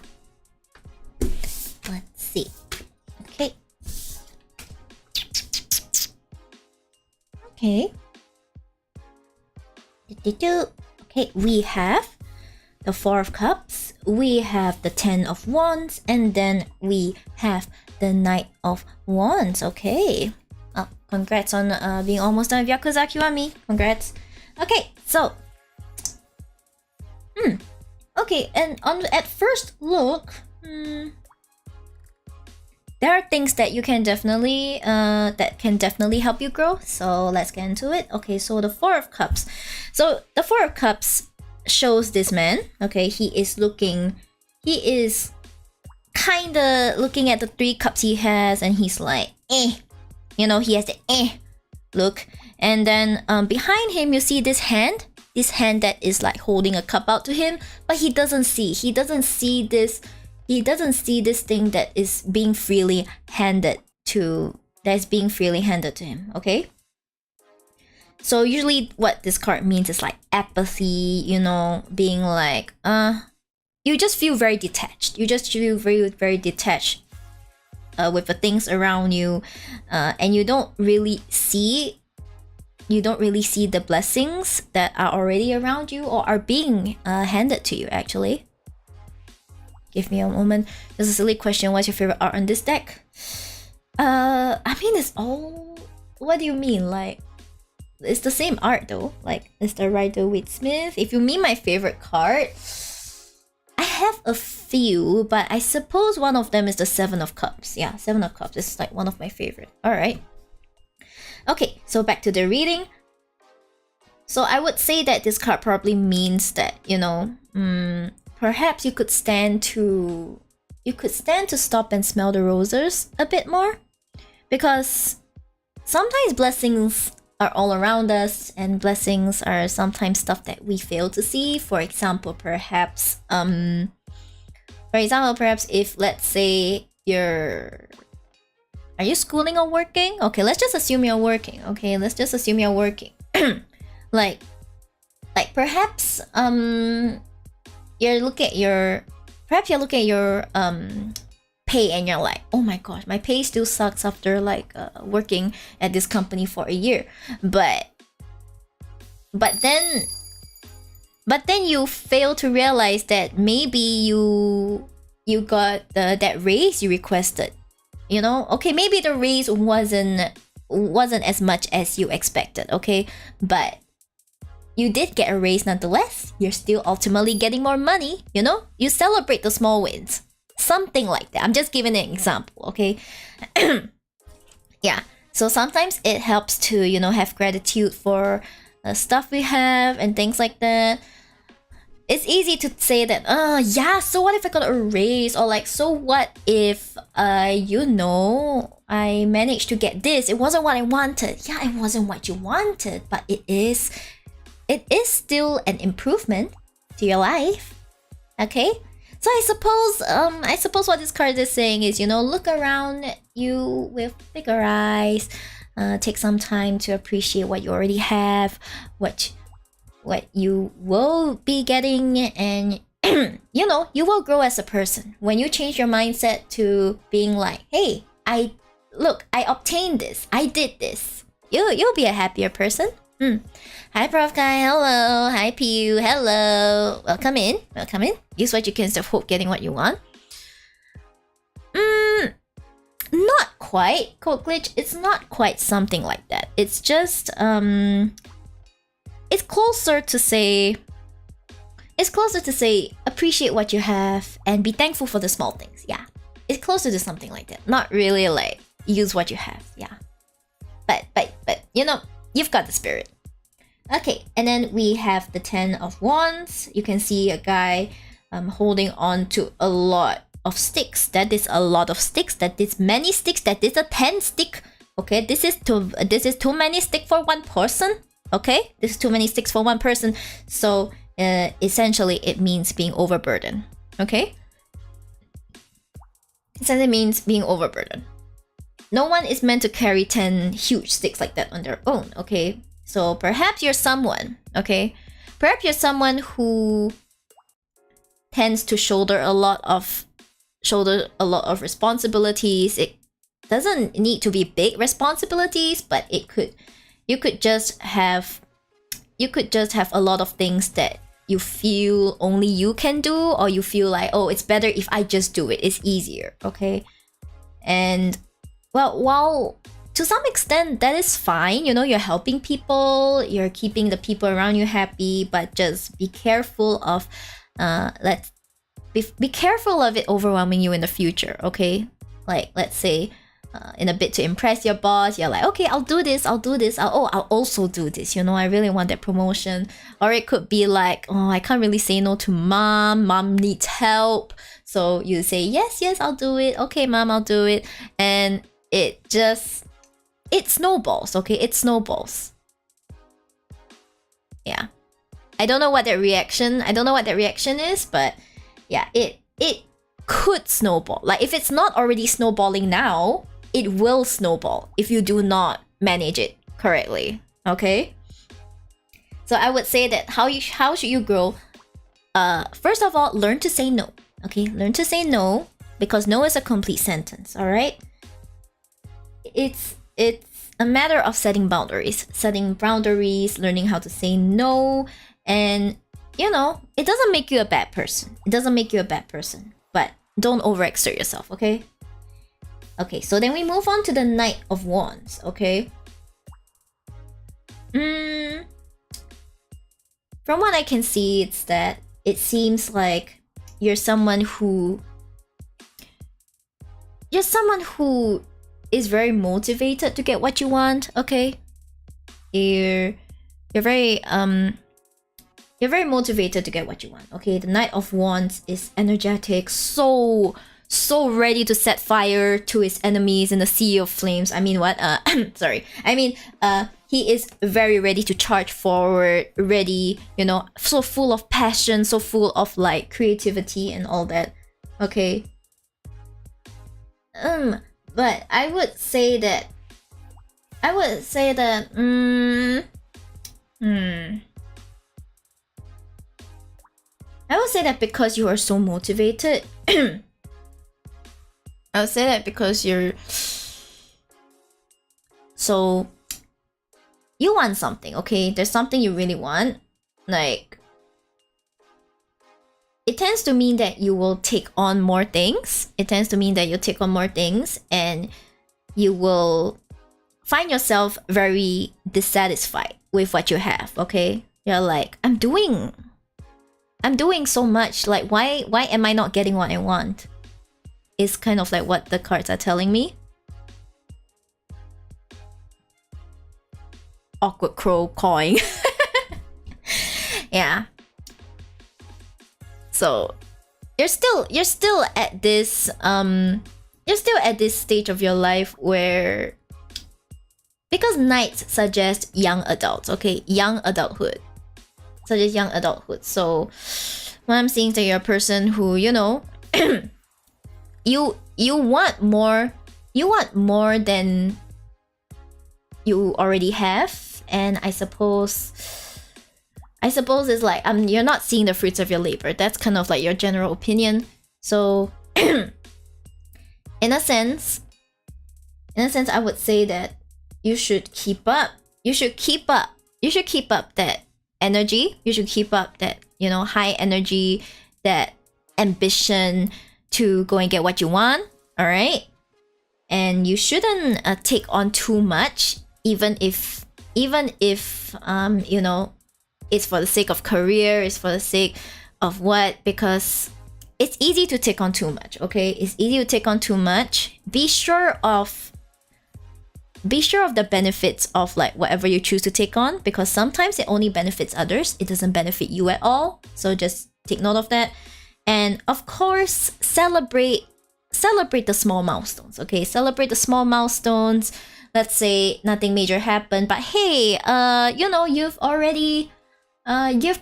Let's see. Okay. Okay. Okay, we have the 4 of Cups, we have the 10 of Wands, and then we have the Knight of Wands. Okay. Oh, congrats on being almost done with Yakuza Kiwami. Congrats. Okay, so okay, and at first look, there are things that you can definitely help you grow. So let's get into it. Okay, so the 4 of Cups. So the 4 of Cups shows this man. Okay, he is kinda looking at the 3 cups he has, and he's like, you know, he has the look. And then behind him, you see this hand that is like holding a cup out to him, but he doesn't see this thing that is being freely handed to him. Okay, So usually what this card means is like apathy, you know, being like, you just feel very detached. You just feel very, very detached with the things around you, and you don't really see the blessings that are already around you or are being handed to you, actually. Give me a moment. This is a silly question. What's your favorite art on this deck? I mean, it's all... What do you mean? Like, it's the same art though. Like, it's the Rider-Waite-Smith. If you mean my favorite card, I have a few, but I suppose one of them is the Seven of Cups. Yeah, Seven of Cups is like one of my favorite. Alright. Okay, so back to the reading. So I would say that this card probably means that, you know, perhaps you could stand to stop and smell the roses a bit more, because sometimes blessings are all around us, and blessings are sometimes stuff that we fail to see. For example, perhaps if, let's say, are you schooling or working? Okay, let's just assume you're working. Okay, let's just assume you're working. like perhaps you're looking at your pay and you're like, oh my gosh, my pay still sucks after like working at this company for a year. But then you fail to realize that maybe you got that raise you requested. You know, okay, maybe the raise wasn't as much as you expected, okay? But you did get a raise nonetheless. You're still ultimately getting more money, you know? You celebrate the small wins. Something like that. I'm just giving an example, okay? Yeah. So sometimes it helps to, you know, have gratitude for stuff we have and things like that. It's easy to say that, yeah, so what if I got a raise? Or like, so what if, you know, I managed to get this? It wasn't what I wanted. Yeah, it wasn't what you wanted, but it is still an improvement to your life. Okay? So I suppose what this card is saying is, you know, look around you with bigger eyes. Take some time to appreciate what you already have, what you will be getting, and you know, you will grow as a person when you change your mindset to being like, hey, I obtained this, I did this. You'll be a happier person. Hi Prof Kai, hello. Hi Pu, hello. Welcome in. Use what you can instead of hope getting what you want. Not quite, Code Glitch. It's not quite something like that. It's just it's closer to say appreciate what you have and be thankful for the small things. Yeah. It's closer to something like that. Not really like use what you have. Yeah. But you know, you've got the spirit. Okay, and then we have the 10 of Wands. You can see a guy holding on to a lot of sticks. That is a lot of sticks. That is many sticks. That is a 10 stick. Okay, this is too many sticks for one person. Okay, this is too many sticks for one person. So essentially it means being overburdened. Okay, essentially means being overburdened. No one is meant to carry 10 huge sticks like that on their own. Okay, so perhaps you're someone. Okay, perhaps you're someone who tends to shoulder a lot of responsibilities. It doesn't need to be big responsibilities, but you could just have a lot of things that you feel only you can do, or you feel like, oh, it's better if I just do it, it's easier. Okay, and well, while to some extent that is fine, you know, you're helping people, you're keeping the people around you happy, but just be careful of be careful of it overwhelming you in the future. Okay, like let's say in a bit to impress your boss, you're like, okay, I'll do this, I'll also do this, you know, I really want that promotion. Or it could be like, oh, I can't really say no to mom needs help, so you say yes, I'll do it, okay mom, I'll do it, and it snowballs. Okay, it snowballs. Yeah, I don't know what that reaction is, but yeah, it could snowball. Like if it's not already snowballing now, it will snowball if you do not manage it correctly. Okay, So I would say that how should you grow? First of all, learn to say no. Okay, learn to say no, because no is a complete sentence. All right. It's a matter of setting boundaries, learning how to say no, and you know, it doesn't make you a bad person. It doesn't make you a bad person, but don't overexert yourself. Okay. Okay, so then we move on to the Knight of Wands. Okay. From what I can see, it's that it seems like you're someone who is very motivated to get what you want. Okay, you're very motivated to get what you want. Okay, the Knight of Wands is energetic, so ready to set fire to his enemies in the sea of flames. I mean, what? Sorry. I mean, he is very ready to charge forward, ready, you know, so full of passion, so full of like creativity and all that. Okay. But I would say that I would say that because you are so motivated, I would say that because you're so you want something, okay? There's something you really want. Like, it tends to mean that you will take on more things. And you will find yourself very dissatisfied with what you have, okay? You're like, I'm doing so much. Like, why am I not getting what I want? Is kind of like what the cards are telling me. Awkward crow cawing. Yeah. So you're still at this stage of your life where, because knights suggest young adults, okay? Young adulthood. So what I'm saying is that you're a person who, you know, you want more than you already have, and I suppose it's like you're not seeing the fruits of your labor. That's kind of like your general opinion. So in a sense I would say that you should keep up that energy. You should keep up that, you know, high energy, that ambition to go and get what you want. All right, and you shouldn't take on too much, even if you know, it's for the sake of career, it's for the sake of what, because it's easy to take on too much, okay? It's easy to take on too much. Be sure of the benefits of like whatever you choose to take on, because sometimes it only benefits others, it doesn't benefit you at all. So just take note of that. And of course, celebrate the small milestones, okay? Celebrate the small milestones. Let's say nothing major happened, but hey, you know, you've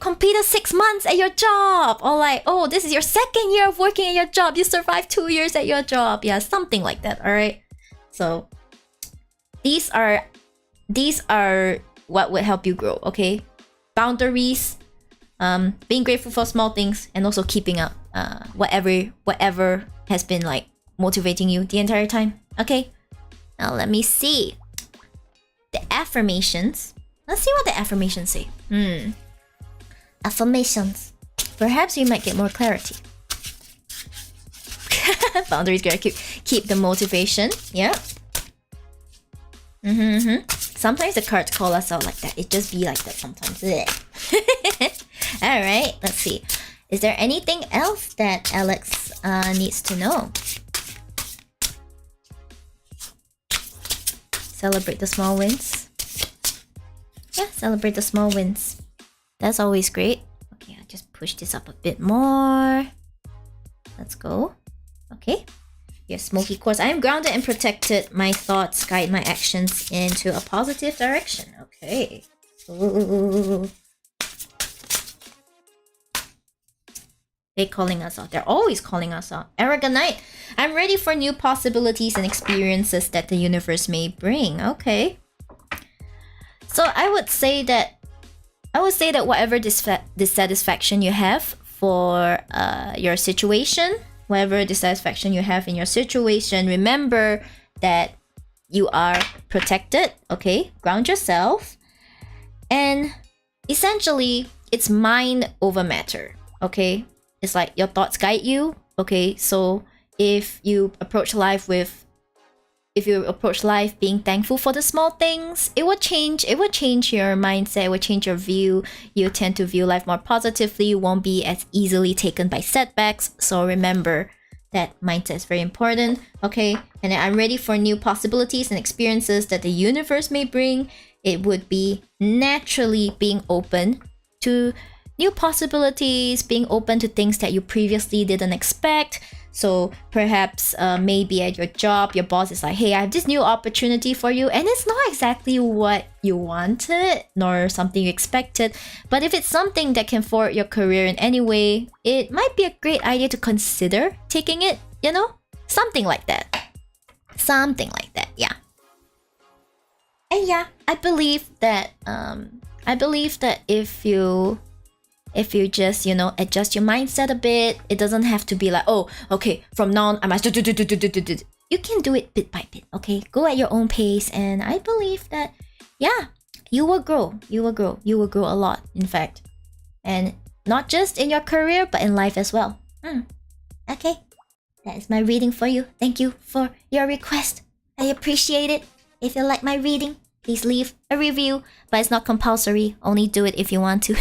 completed 6 months at your job, or like, oh, this is your 2nd year of working at your job, you survived 2 years at your job. Yeah, something like that. All right, so these are what would help you grow, okay? Boundaries, being grateful for small things, and also keeping up whatever has been like motivating you the entire time. Okay, now let me see the affirmations. Let's see what the affirmations say. Affirmations. Perhaps you might get more clarity. Boundaries, gotta keep the motivation. Yeah. Sometimes the cards call us out like that. It just be like that sometimes. All right, let's see. Is there anything else that Alex needs to know? Celebrate the small wins. Yeah, celebrate the small wins. That's always great. Okay, I'll just push this up a bit more. Let's go. Okay. Your smoky quartz. I am grounded and protected. My thoughts guide my actions into a positive direction. Okay. Ooh. They're calling us out. They're always calling us out. Arrogant Knight. I'm ready for new possibilities and experiences that the universe may bring. Okay. So I would say that I would say that whatever dissatisfaction you have for your situation, whatever dissatisfaction you have in your situation, remember that you are protected, okay? Ground yourself. And essentially, it's mind over matter, okay? It's like your thoughts guide you, okay? So if you approach life being thankful for the small things, it will change your mindset, it will change your view. You tend to view life more positively, you won't be as easily taken by setbacks. So remember that mindset is very important, okay? And I'm ready for new possibilities and experiences that the universe may bring. It would be naturally being open to new possibilities, being open to things that you previously didn't expect. So perhaps maybe at your job, your boss is like, hey, I have this new opportunity for you. And it's not exactly what you wanted nor something you expected. But if it's something that can forward your career in any way, it might be a great idea to consider taking it, you know? Something like that. Something like that, yeah. And yeah, I believe that if you just, you know, adjust your mindset a bit, it doesn't have to be like, oh, okay, from now on I must do. You can do it bit by bit, okay? Go at your own pace, and I believe that, yeah, you will grow. You will grow a lot, in fact. And not just in your career, but in life as well. Okay, that is my reading for you. Thank you for your request. I appreciate it. If you like my reading, please leave a review, but it's not compulsory. Only do it if you want to.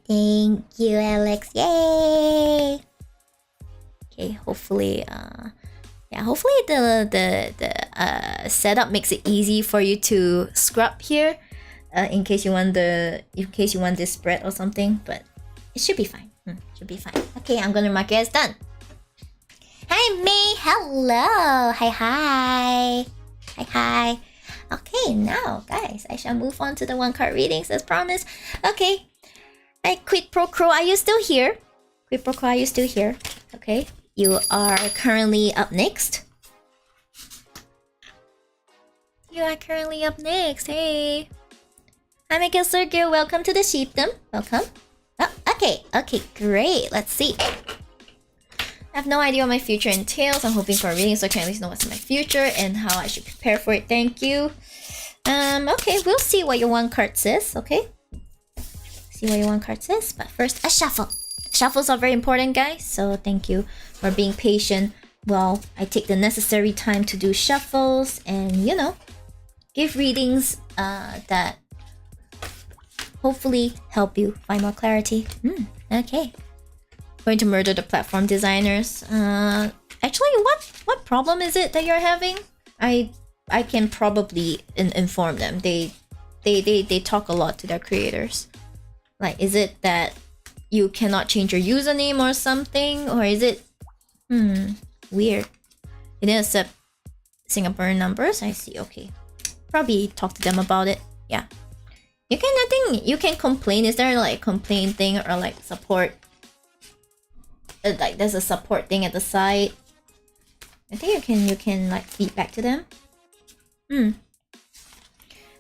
Thank you, Alex. Yay! Okay, hopefully the setup makes it easy for you to scrub here, in case you want this spread or something, but it should be fine. Should be fine. Okay, I'm gonna mark it as done. Hi, May. Hello. Hi. Okay, now, guys, I shall move on to the one card readings as promised. Okay. Quid Pro Quo, are you still here? Quid Pro Quo, are you still here? Okay, you are currently up next. Hey. Hi, Michael Sergio, welcome to the Shibdom. Welcome. Oh, okay, great. Let's see. I have no idea what my future entails. I'm hoping for a reading so I can at least know what's in my future and how I should prepare for it. Thank you. Okay, we'll see what your one card says, okay? See what your one card says, but first a shuffle. Shuffles are very important, guys, so thank you for being patient while I take the necessary time to do shuffles and, you know, give readings that hopefully help you find more clarity. Okay. Going to murder the platform designers. Actually, what problem is it that you're having? I can probably inform them. They talk a lot to their creators. Like, is it that you cannot change your username or something? Or is it... weird. You didn't accept Singaporean numbers? I see, okay. Probably talk to them about it. Yeah. I think you can complain. Is there like a complaint thing or like support? Like there's a support thing at the side. I think you can like feed back to them.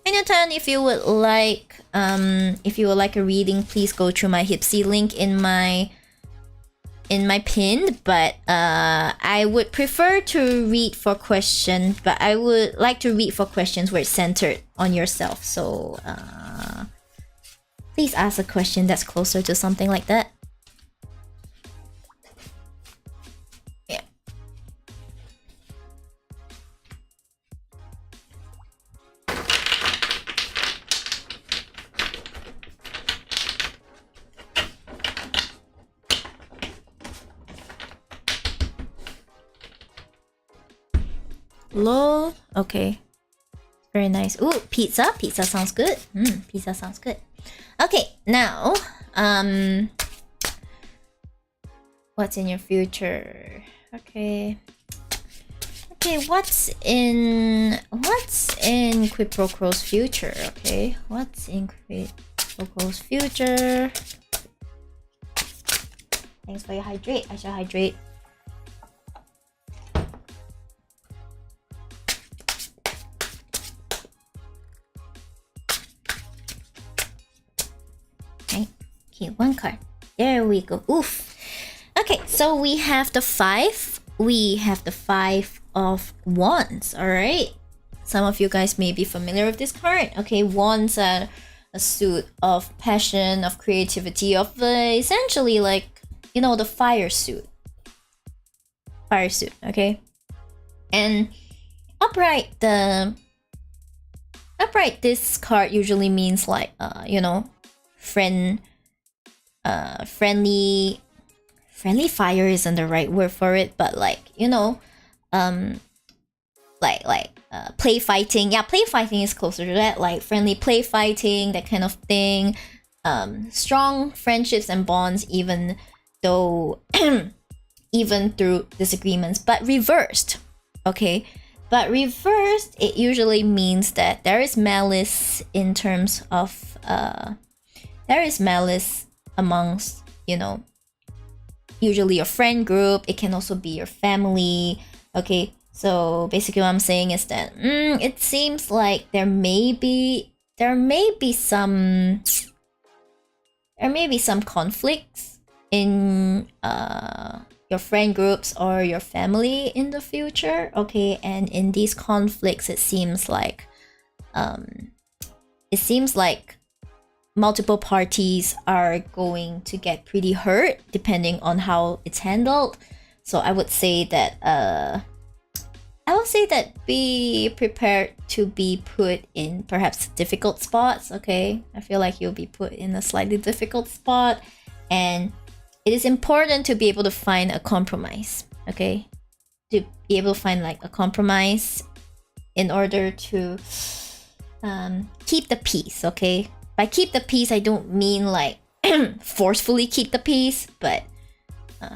Anytime, if you would like a reading, please go through my Hipsy link in my pin. But I would prefer to read for questions, but I would like to read for questions where it's centered on yourself. So please ask a question that's closer to something like that. Yeah. Lol. Okay. Very nice. Ooh, pizza. Pizza sounds good. Pizza sounds good. Okay, now, what's in your future? Okay, what's in Quid Pro Quo's future? Okay, what's in Quid Pro Quo's future? Thanks for your hydrate. I shall hydrate. one card. There we go. Oof. Okay, so we have the 5. We have the 5 of Wands. All right. Some of you guys may be familiar with this card. Okay, Wands are a suit of passion, of creativity, of essentially like, you know, the fire suit. Fire suit, okay? And upright, this card usually means like, you know, friendly fire isn't the right word for it, but like, you know, play fighting. Yeah, play fighting is closer to that, like friendly play fighting, that kind of thing. Strong friendships and bonds, even though even through disagreements, but reversed. Okay, but reversed, it usually means that there is malice in terms of there is malice amongst, you know, usually your friend group. It can also be your family. Okay, so basically what I'm saying is that it seems like there may be some conflicts in your friend groups or your family in the future. Okay, and in these conflicts, it seems like multiple parties are going to get pretty hurt depending on how it's handled. So I would say that be prepared to be put in perhaps difficult spots. Okay, I feel like you'll be put in a slightly difficult spot, and it is important to be able to find a compromise. Okay, to be able to find like a compromise in order to keep the peace. Okay, by keep the peace, I don't mean like forcefully keep the peace, but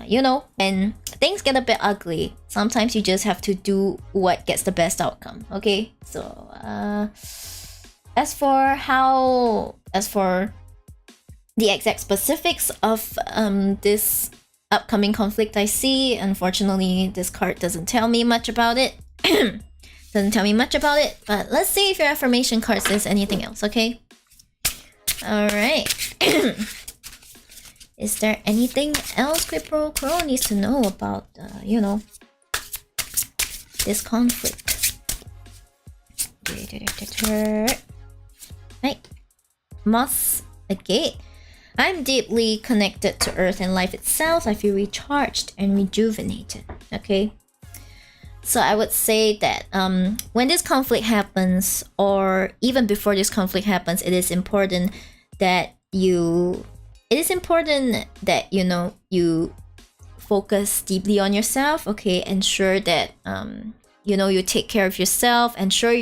you know, when things get a bit ugly, sometimes you just have to do what gets the best outcome. Okay, so as for the exact specifics of this upcoming conflict I see, unfortunately this card doesn't tell me much about it. But let's see if your affirmation card says anything else. Okay, all right. Is there anything else Quipro Crow needs to know about, you know, this conflict? Right. Moss Agate. I'm deeply connected to Earth and life itself. I feel recharged and rejuvenated. Okay. So I would say that when this conflict happens, or even before this conflict happens, it is important that you know, you focus deeply on yourself. Okay, ensure that you know, you take care of yourself. Ensure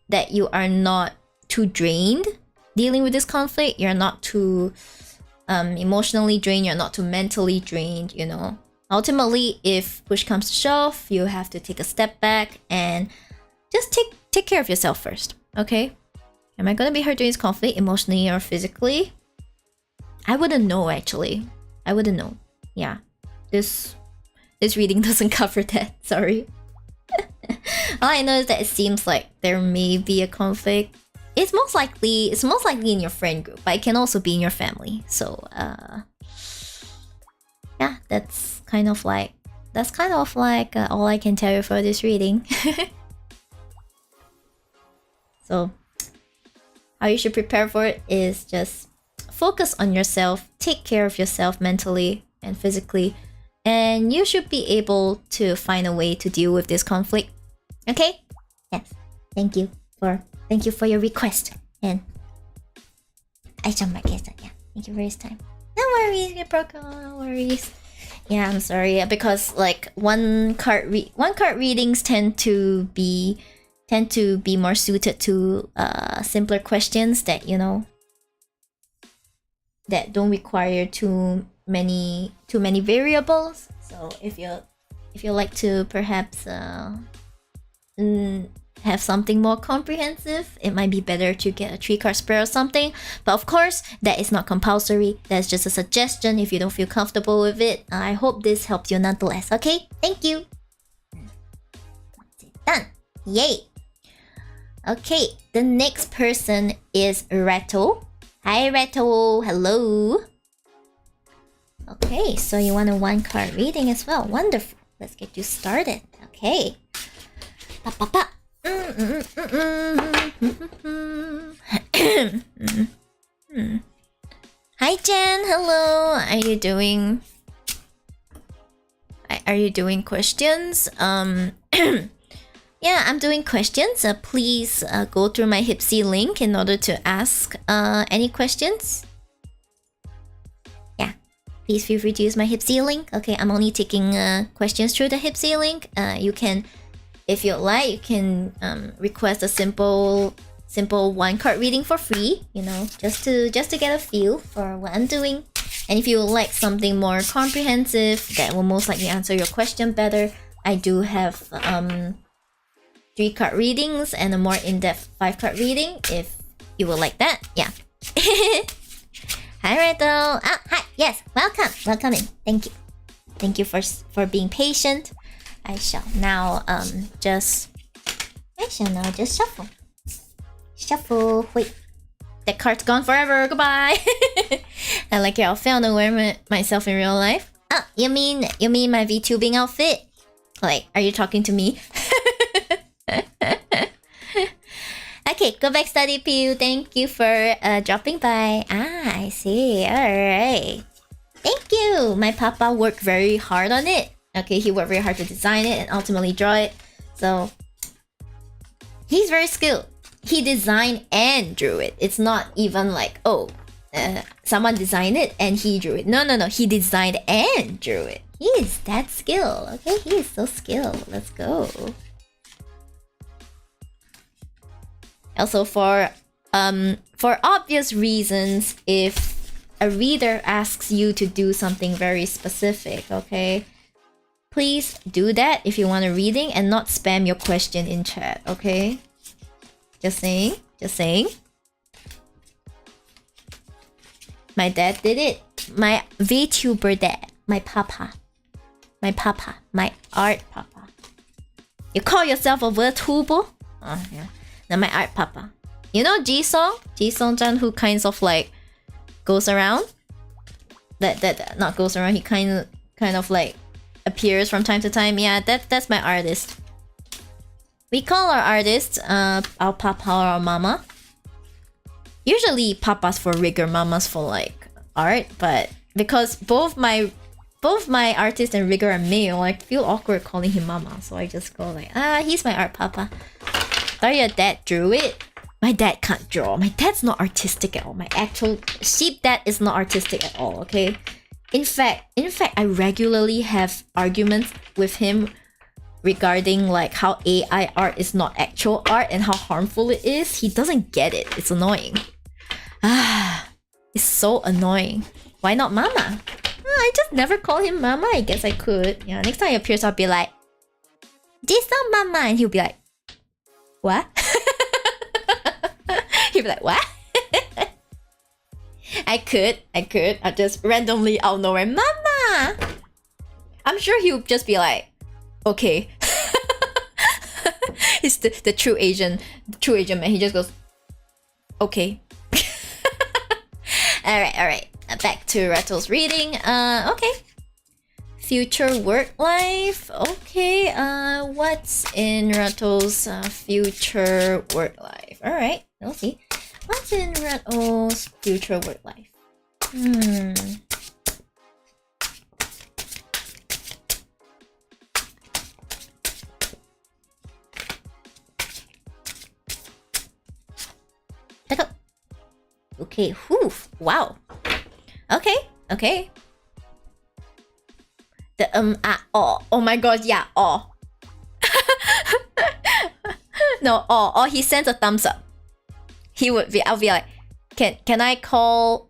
that you are not too drained dealing with this conflict. You're not too emotionally drained. You're not too mentally drained. You know, ultimately, if push comes to shove, you have to take a step back and just take care of yourself first. Okay. Am I gonna be hurt during this conflict, emotionally or physically? I wouldn't know, actually. I wouldn't know. Yeah. This reading doesn't cover that. Sorry. All I know is that it seems like there may be a conflict. It's most likely in your friend group, but it can also be in your family. So yeah, that's kind of like all I can tell you for this reading. So how you should prepare for it is just focus on yourself, take care of yourself mentally and physically, and you should be able to find a way to deal with this conflict. Okay? Yes. Thank you for your request. And I shall mark it. Yeah. Thank you for his time. No worries, no worries. Yeah, I'm sorry. Because like one card readings tend to be more suited to simpler questions that, you know, that don't require too many variables. So if you like to perhaps have something more comprehensive, it might be better to get a 3-card spread or something. But of course, that is not compulsory. That's just a suggestion if you don't feel comfortable with it. I hope this helps you nonetheless. Okay, thank you. Done. Yay. Okay, the next person is Rato. Hi, Reto. Hello. Okay, so you want a one card reading as well. Wonderful. Let's get you started. Okay. Pa, pa, pa. Hi, Jen. Hello. Are you doing? Are you doing questions? Yeah, I'm doing questions. Please go through my Hipsy link in order to ask any questions. Yeah, please feel free to use my Hipsy link. Okay, I'm only taking questions through the Hipsy link. You can, if you like, you can request a simple one card reading for free. You know, just to get a feel for what I'm doing. And if you would like something more comprehensive that will most likely answer your question better, I do have 3 card readings and a more in-depth 5 card reading if you would like that. Yeah. Hi, Reto. Ah, hi. Yes, welcome in. Thank you for being patient. I shall now just shuffle. Wait, that card's gone forever. Goodbye. I like your outfit. I don't wear myself in real life. Ah, you mean my VTubing outfit? Like, are you talking to me? Okay, go back study PU. Thank you for dropping by. Ah, I see. Alright. Thank you. My papa worked very hard on it. Okay, he worked very hard to design it and ultimately draw it. So, he's very skilled. He designed and drew it. It's not even like, oh, someone designed it and he drew it. No. He designed and drew it. He is that skilled. Okay, he is so skilled. Let's go. Also, for obvious reasons, if a reader asks you to do something very specific, okay, please do that if you want a reading and not spam your question in chat, okay? Just saying. My dad did it. My VTuber dad. My papa. My art papa. You call yourself a VTuber? Oh, yeah. Now my art papa. You know Jisung-chan, who kind of like goes around? That not goes around, he kind of like appears from time to time. Yeah, that's my artist. We call our artists our papa or our mama. Usually papas for rigor, mamas for like art, but because both my artist and rigor are male, I feel awkward calling him mama, so I just go like, he's my art papa. Thought your dad drew it? My dad can't draw. My dad's not artistic at all. My actual sheep dad is not artistic at all, okay? In fact, I regularly have arguments with him regarding like how AI art is not actual art and how harmful it is. He doesn't get it. It's annoying. It's so annoying. Why not mama? I just never call him mama. I guess I could. Yeah, next time he appears, I'll be like, this not mama, and he'll be like, what? He'll be like, what? I could. I'll just randomly out of nowhere, mama! I'm sure he'll just be like, okay. He's the true Asian man. He just goes, okay. Alright. Back to Reto's reading. Okay. Future work life. Okay. What's in Reto's future work life? Alright, we'll see. What's in Reto's future work life? Okay, whew, wow. Okay. The oh my god, yeah, No, he sends a thumbs up. I'll be like, can I call?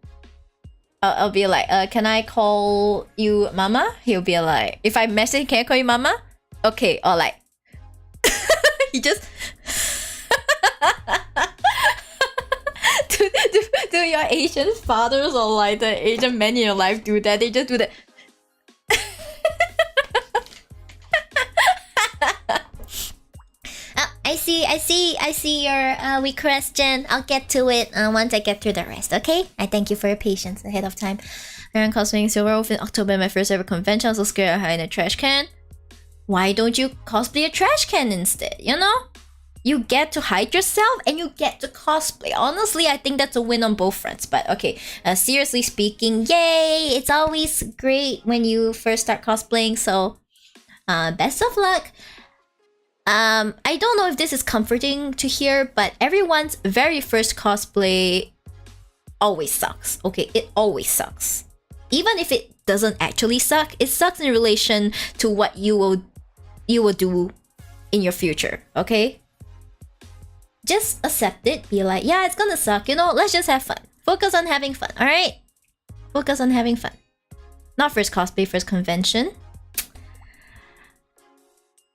I'll be like, can I call you mama? He'll be like, if I message, can I call you mama? Okay, or like, he just. Do your Asian fathers or like the Asian men in your life do that? They just do that. I see your weak question. I'll get to it once I get through the rest, okay? I thank you for your patience ahead of time. I'm cosplaying Silver Wolf in October, my first ever convention. I'm so scared of hiding a trash can. Why don't you cosplay a trash can instead, you know? You get to hide yourself and you get to cosplay. Honestly, I think that's a win on both fronts. But okay, seriously speaking, yay! It's always great when you first start cosplaying, so best of luck. I don't know if this is comforting to hear, but everyone's very first cosplay always sucks. Okay, it always sucks. Even if it doesn't actually suck, it sucks in relation to what you will do in your future, okay? Just accept it, be like, yeah, it's gonna suck, you know, let's just have fun. Focus on having fun, alright? Focus on having fun. Not first cosplay, first convention.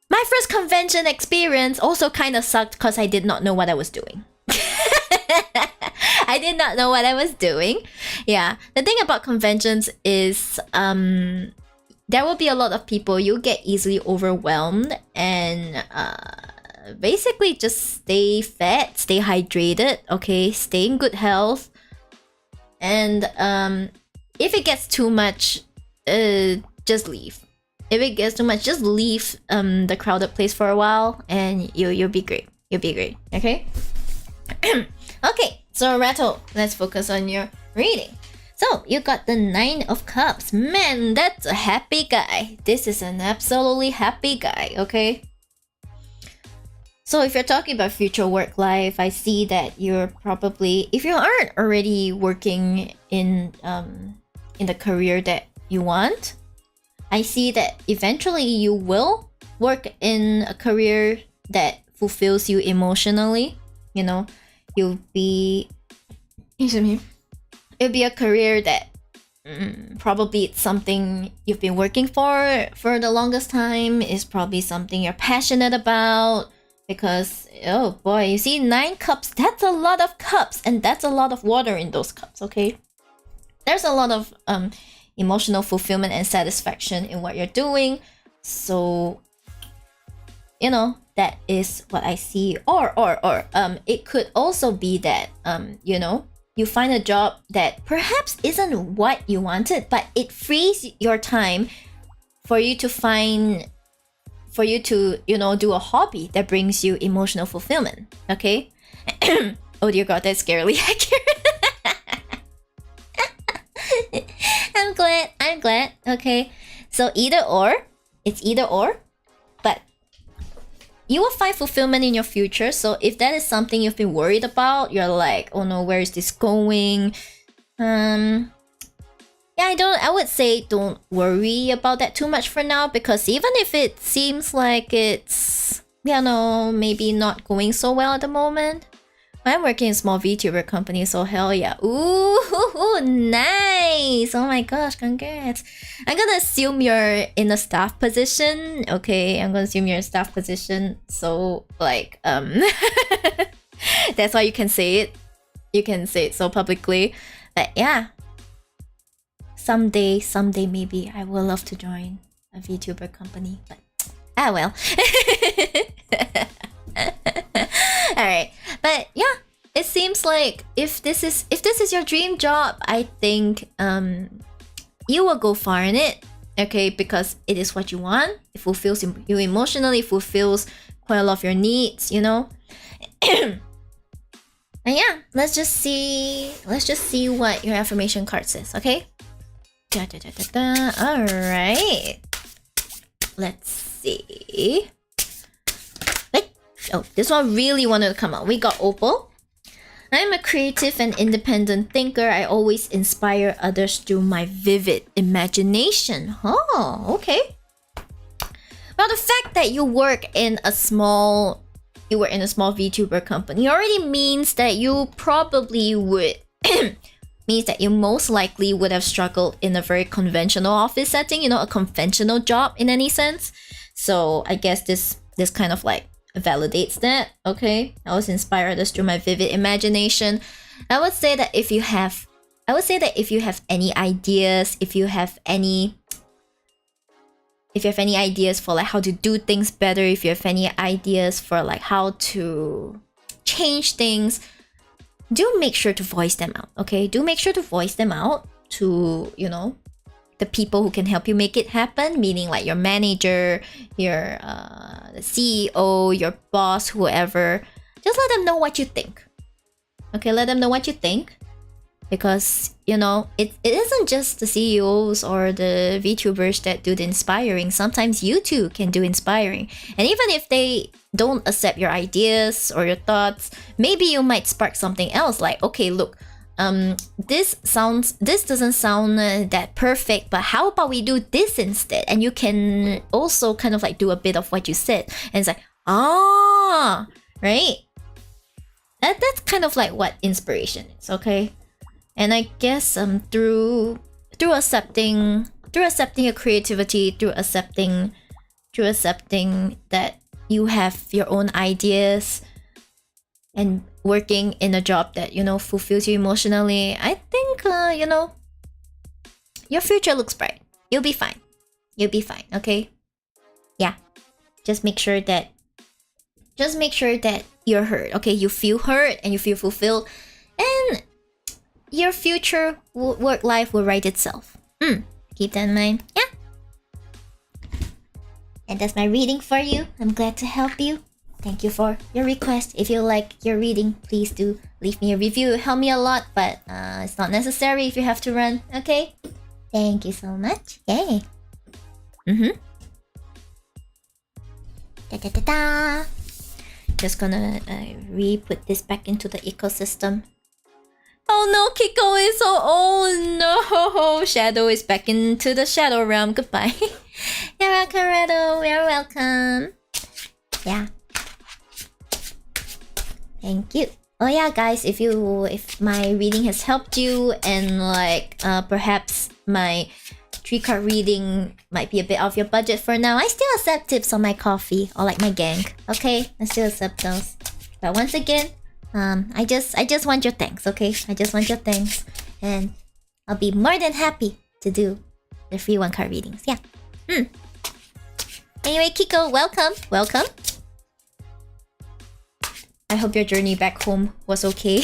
My first convention experience also kind of sucked because I did not know what I was doing. I did not know what I was doing. Yeah, the thing about conventions is there will be a lot of people. You'll get easily overwhelmed and basically just stay fed, stay hydrated, okay? Stay in good health. And if it gets too much, just leave. If it gets too much, just leave the crowded place for a while and you'll be great. You'll be great, okay? Okay, so Rattle, let's focus on your reading. So, you got the 9 of Cups. Man, that's a happy guy. This is an absolutely happy guy, okay? So if you're talking about future work life, I see that you're probably, if you aren't already working in the career that you want, I see that eventually you will work in a career that fulfills you emotionally. You know, it'll be a career that probably it's something you've been working for the longest time. It's probably something you're passionate about. Because, oh boy, you see 9 cups, that's a lot of cups. And that's a lot of water in those cups, okay? There's a lot of emotional fulfillment and satisfaction in what you're doing. So, you know, that is what I see. Or it could also be that, you know, you find a job that perhaps isn't what you wanted, but it frees your time for you to, you know, do a hobby that brings you emotional fulfillment, okay? Oh dear god, that's scarily accurate. I'm glad, okay? So it's either or, but you will find fulfillment in your future. So if that is something you've been worried about, you're like, oh no, where is this going? Yeah, I would say don't worry about that too much for now, because even if it seems like it's, you know, maybe not going so well at the moment, I'm working in a small VTuber company, so hell yeah. Ooh, nice! Oh my gosh, congrats. I'm gonna assume you're in a staff position, okay? I'm gonna assume you're in a staff position, so like, that's why you can say it. You can say it so publicly. But yeah. Someday maybe I will love to join a VTuber company, but well. Alright, but yeah, it seems like if this is your dream job, I think you will go far in it, okay? Because it is what you want. It fulfills you emotionally, it fulfills quite a lot of your needs, you know. And yeah, let's just see what your affirmation card says, okay? Alright. Let's see. Wait. Oh, this one really wanted to come out. We got Opal. I'm a creative and independent thinker. I always inspire others through my vivid imagination. Oh, okay. Well, the fact that you work in a small VTuber company already means that you probably would means that you most likely would have struggled in a very conventional office setting, you know, a conventional job in any sense. So I guess this kind of like validates that, okay? I was inspired this through my vivid imagination. I would say that if you have any ideas, if you have any if you have any ideas for like how to do things better, if you have any ideas for like how to change things, do make sure to voice them out, okay? Do make sure to voice them out to, you know, the people who can help you make it happen, meaning like your manager, your the CEO, your boss, whoever. Just let them know what you think. Okay, let them know what you think. Because, you know, it isn't just the CEOs or the VTubers that do the inspiring. Sometimes you too can do inspiring. And even if they don't accept your ideas or your thoughts, maybe you might spark something else. Like, okay, look, this doesn't sound that perfect, but how about we do this instead? And you can also kind of like do a bit of what you said. And it's like, ah, right? That's kind of like what inspiration is, okay? And I guess through accepting your creativity, through accepting that you have your own ideas and working in a job that, you know, fulfills you emotionally, I think you know, your future looks bright. You'll be fine. You'll be fine, okay? Yeah. Just make sure that you're heard, okay? You feel heard and you feel fulfilled, and your future work life will write itself. Keep that in mind. Yeah. And that's my reading for you. I'm glad to help you. Thank you for your request. If you like your reading, please do leave me a review. It help me a lot, but it's not necessary if you have to run. Okay? Thank you so much. Yay. Da-da-da-da. Just gonna re-put this back into the ecosystem. Oh no, Kiko is so old. No, Shadow is back into the Shadow realm. Goodbye. You're welcome, Redo. You're welcome. Yeah. Thank you. Oh yeah, guys, if my reading has helped you and like perhaps my 3-card reading might be a bit off your budget for now, I still accept tips on my coffee or like my gang. Okay, I still accept those. But once again, I just want your thanks, okay? I just want your thanks, and I'll be more than happy to do the free 1-card readings. Yeah. Anyway, Kiko, welcome. I hope your journey back home was okay.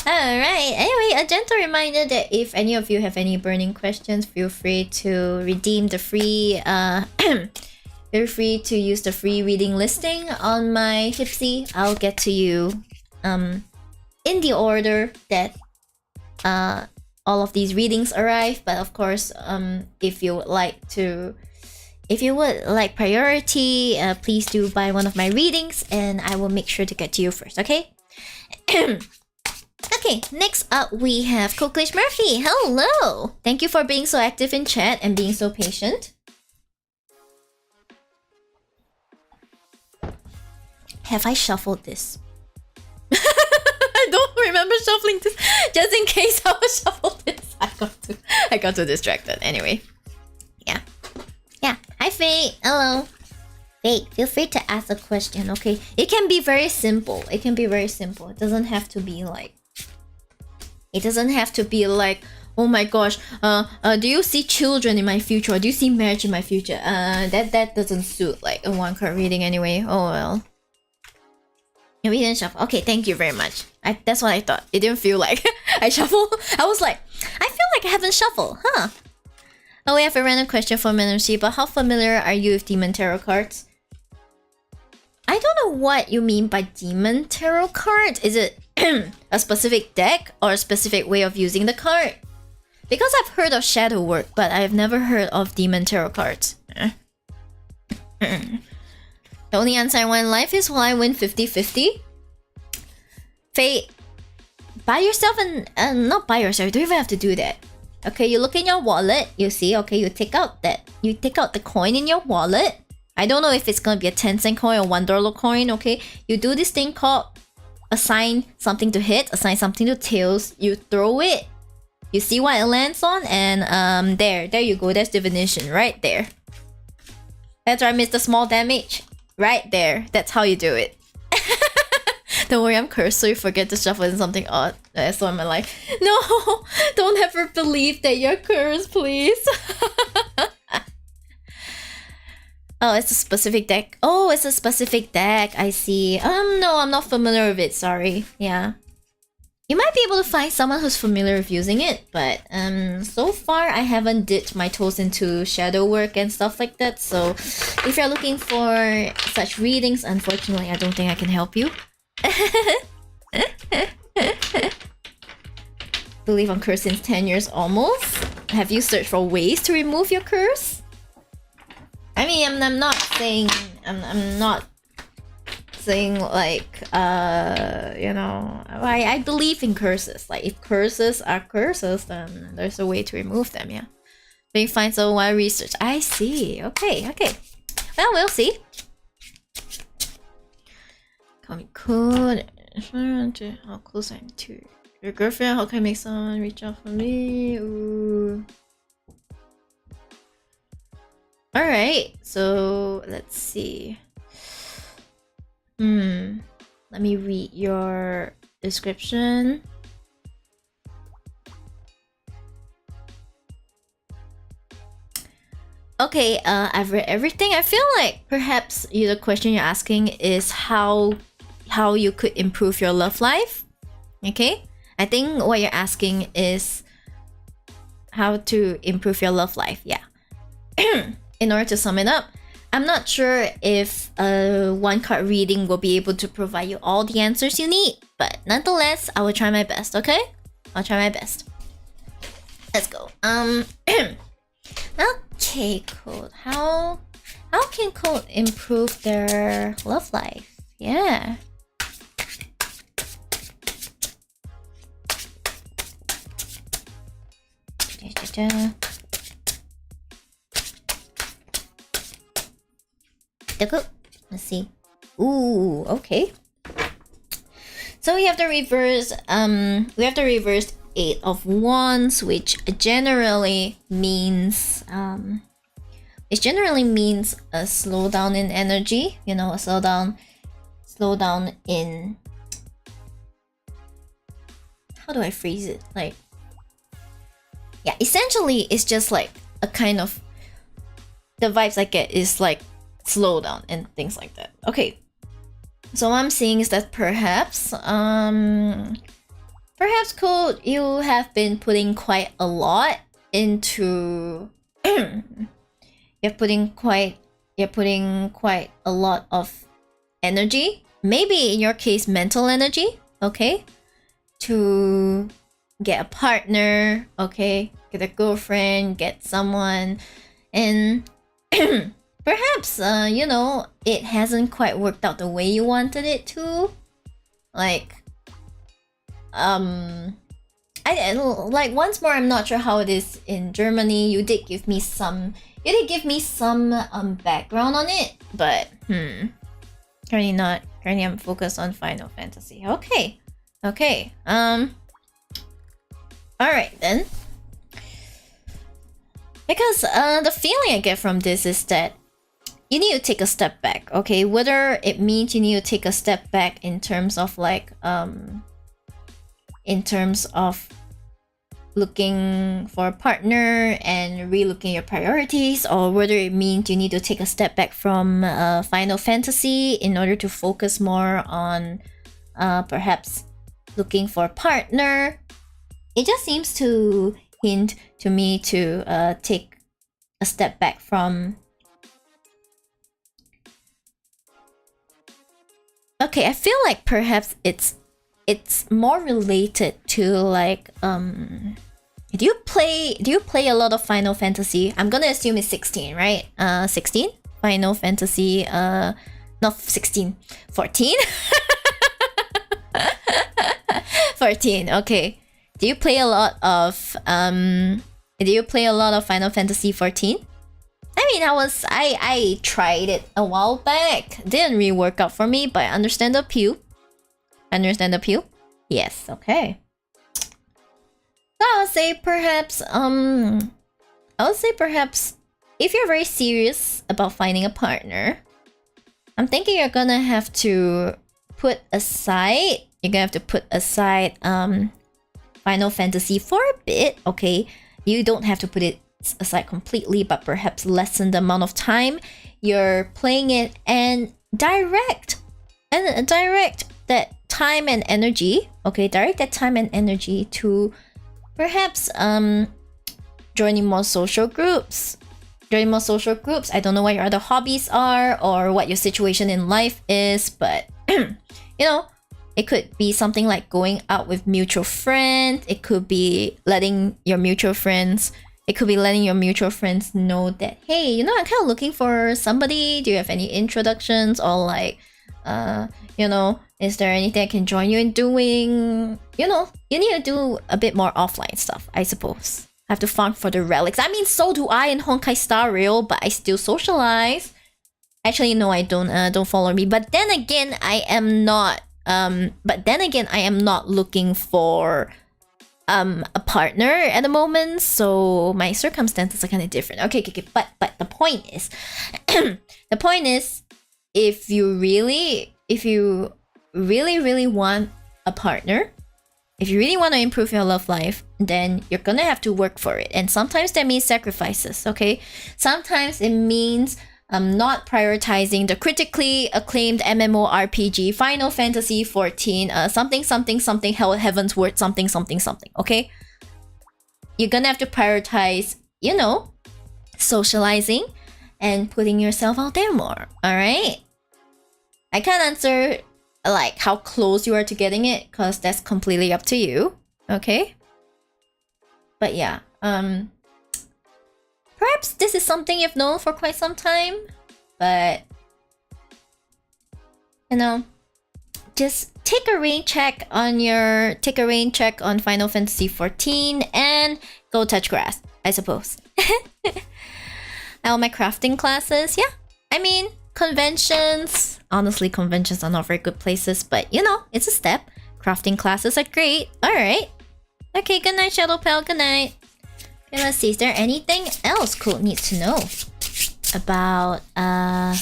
Alright, anyway, a gentle reminder that if any of you have any burning questions, feel free to redeem the free feel free to use the free reading listing on my Hipsy. I'll get to you in the order that all of these readings arrive. But of course, if you would like priority, please do buy one of my readings and I will make sure to get to you first, okay? Okay, next up we have Cooklish Murphy. Hello! Thank you for being so active in chat and being so patient. Have I shuffled this? I don't remember shuffling this. Just in case I will shuffle this. I got too distracted. Anyway. Yeah. Hi Faye. Hello. Faye, feel free to ask a question, okay? It can be very simple. It doesn't have to be like, oh my gosh, do you see children in my future? Or do you see marriage in my future? That doesn't suit like a 1-card reading anyway. Oh well. We didn't shuffle. Okay, thank you very much. That's what I thought. It didn't feel like I shuffled. I was like, I feel like I haven't shuffled, huh? Oh, we have a random question for membershib. But how familiar are you with Demon Tarot cards? I don't know what you mean by Demon Tarot card. Is it a specific deck or a specific way of using the card? Because I've heard of shadow work, but I've never heard of Demon Tarot cards. The only answer I want in life is will I win 50-50? Faye, buy yourself and not buy yourself, you don't even have to do that. Okay, you look in your wallet, you see, okay, you take out the coin in your wallet. I don't know if it's gonna be a 10-cent coin or $1 coin, okay? You do this thing called assign something to hit, assign something to tails, you throw it, you see what it lands on, and there you go, that's divination right there. That's right, Mr. Small Damage. Right there. That's how you do it. Don't worry, I'm cursed, so you forget to shuffle in something odd. That's why I'm like, no, don't ever believe that you're cursed, please. Oh, it's a specific deck. Oh, it's a specific deck. I see. No, I'm not familiar with it. Sorry. Yeah. You might be able to find someone who's familiar with using it, but so far I haven't dipped my toes into shadow work and stuff like that. So if you're looking for such readings, unfortunately, I don't think I can help you. Believe I'm cursed since 10 years almost. Have you searched for ways to remove your curse? I mean, I'm not saying I'm not saying like you know, I believe in curses. Like if curses are curses, then there's a way to remove them. Yeah, but you find so while research. I see. Okay. Well, we'll see. Comic code. How close I'm to your girlfriend? How can I make someone reach out for me? Ooh. All right. So let's see. Let me read your description. Okay, I've read everything. I feel like perhaps the question you're asking is how you could improve your love life. Okay? I think what you're asking is how to improve your love life. Yeah. In order to sum it up, I'm not sure if one card reading will be able to provide you all the answers you need, but nonetheless, I will try my best, okay? I'll try my best. Let's go. Okay, Code. How can Code improve their love life? Yeah. Let's see. Ooh, okay. So we have the reverse. We have the reversed 8 of Wands, which generally means a slowdown in energy. You know, a slowdown in. How do I phrase it? Like, yeah, essentially, it's just like a kind of. The vibes I get is like slow down and things like that. Okay, so what I'm seeing is that perhaps Code, you have been putting quite a lot into you're putting quite a lot of energy, maybe in your case mental energy, okay, to get a partner, okay, get a girlfriend, get someone, and perhaps, you know, it hasn't quite worked out the way you wanted it to. Like, I like once more, I'm not sure how it is in Germany. You did give me some background on it, but currently not. Currently, I'm focused on Final Fantasy. Okay. All right then. Because the feeling I get from this is that you need to take a step back, okay? Whether it means you need to take a step back in terms of like in terms of looking for a partner and relooking your priorities, or whether it means you need to take a step back from Final Fantasy in order to focus more on perhaps looking for a partner. It just seems to hint to me to take a step back from. Okay, I feel like perhaps it's more related to like do you play a lot of Final Fantasy? I'm gonna assume it's 16, right? 16? Final Fantasy not 16, 14? 14, okay. Do you play a lot of Final Fantasy 14? I mean, I tried it a while back. Didn't really work out for me, but I understand the appeal. Yes, okay. So I would say perhaps if you're very serious about finding a partner, I'm thinking you're gonna have to put aside Final Fantasy for a bit, okay? You don't have to put it aside completely, but perhaps lessen the amount of time you're playing it and direct that time and energy, okay? Direct that time and energy to perhaps joining more social groups. I don't know what your other hobbies are or what your situation in life is, but you know, it could be something like going out with mutual friends. It could be letting your mutual friends know that, hey, you know, I'm kind of looking for somebody. Do you have any introductions? Or like, you know, is there anything I can join you in doing? You know, you need to do a bit more offline stuff, I suppose. Have to farm for the relics. I mean, so do I in Honkai Star Rail, but I still socialize. Actually, no, I don't. Don't follow me. But then again, I am not. I am not looking for a partner at the moment, so my circumstances are kind of different. Okay. But the point is, if you really want a partner, if you really want to improve your love life, then you're gonna have to work for it. And sometimes that means sacrifices, okay? Sometimes it means not prioritizing the critically acclaimed MMORPG Final Fantasy 14, something Heaven's Word, something, okay? You're gonna have to prioritize, you know, socializing and putting yourself out there more, alright? I can't answer like how close you are to getting it, because that's completely up to you, okay? But yeah, perhaps this is something you've known for quite some time, but you know, just take a rain check on Final Fantasy 14 and go touch grass, I suppose. Now my crafting classes, yeah, I mean, conventions. Honestly, conventions are not very good places, but you know, it's a step. Crafting classes are great. Alright. Okay, good night, Shadow Pal. Good night. Okay, let's see. Is there anything else Code needs to know about yeah.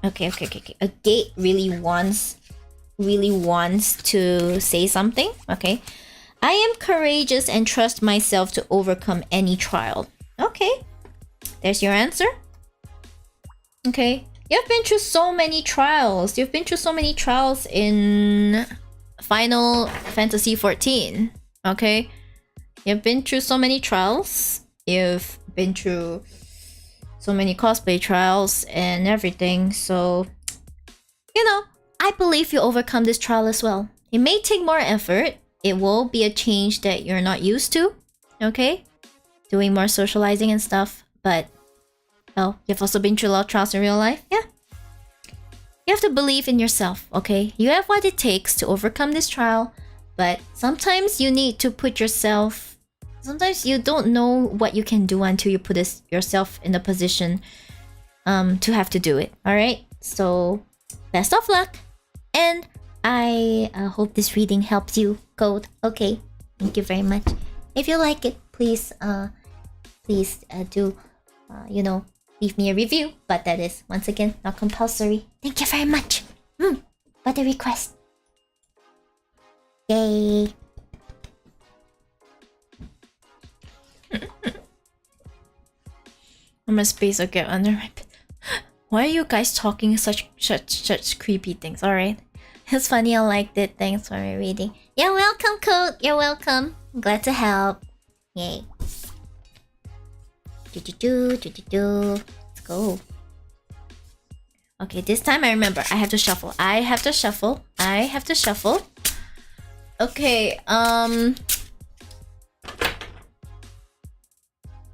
Okay. A gate really wants to say something. Okay. I am courageous and trust myself to overcome any trial. Okay. There's your answer. Okay. You've been through so many trials. You've been through so many trials in Final Fantasy 14. Okay? You've been through so many trials. You've been through so many cosplay trials and everything. So, you know, I believe you'll overcome this trial as well. It may take more effort. It will be a change that you're not used to. Okay? Doing more socializing and stuff. But well, you've also been through a lot of trials in real life, yeah? You have to believe in yourself, okay? You have what it takes to overcome this trial, but sometimes you need to put yourself... Sometimes you don't know what you can do until you put yourself in the position to have to do it, alright? So, best of luck! And I hope this reading helps you, Code. Okay, thank you very much. If you like it, please do, you know, leave me a review, but that is, once again, not compulsory. Thank you very much. What a request. Yay. I'm a space, okay, under my... Why are you guys talking such creepy things, alright? It's funny, I liked it. Thanks for my reading. You're welcome, Code. You're welcome. I'm glad to help. Yay. Let's go. Okay, this time I remember. I have to shuffle. Okay,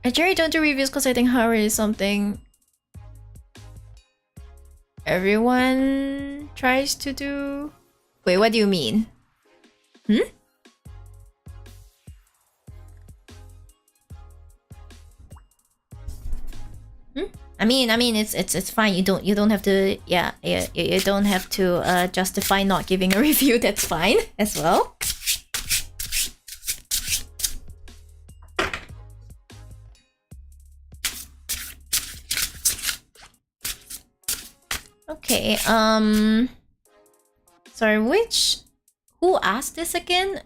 I generally don't do reviews because I think horror is something everyone tries to do. Wait, what do you mean? I mean, it's fine. You don't have to. Yeah. You don't have to justify not giving a review. That's fine as well. Okay. Sorry. who asked this again?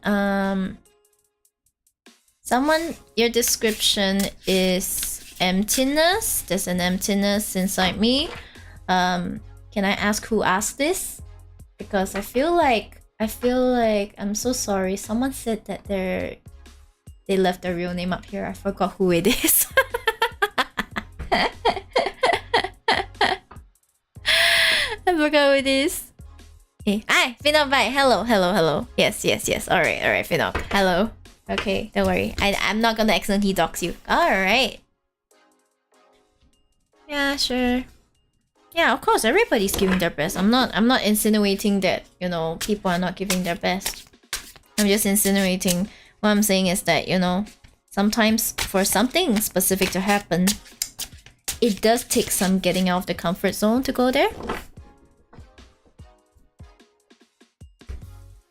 Someone, your description is emptiness. There's an emptiness inside me. Can I ask who asked this? Because I feel like I'm so sorry. Someone said that they left their real name up here. I forgot who it is. I forgot who it is. Hey, hi, Finok, bye. Hello. Yes. All right, Finok. Hello. Okay, don't worry. I'm not gonna accidentally dox you. All right. Yeah, sure. Yeah, of course, everybody's giving their best. I'm not insinuating that, you know, people are not giving their best. I'm just insinuating, what I'm saying is that, you know, sometimes for something specific to happen, it does take some getting out of the comfort zone to go there.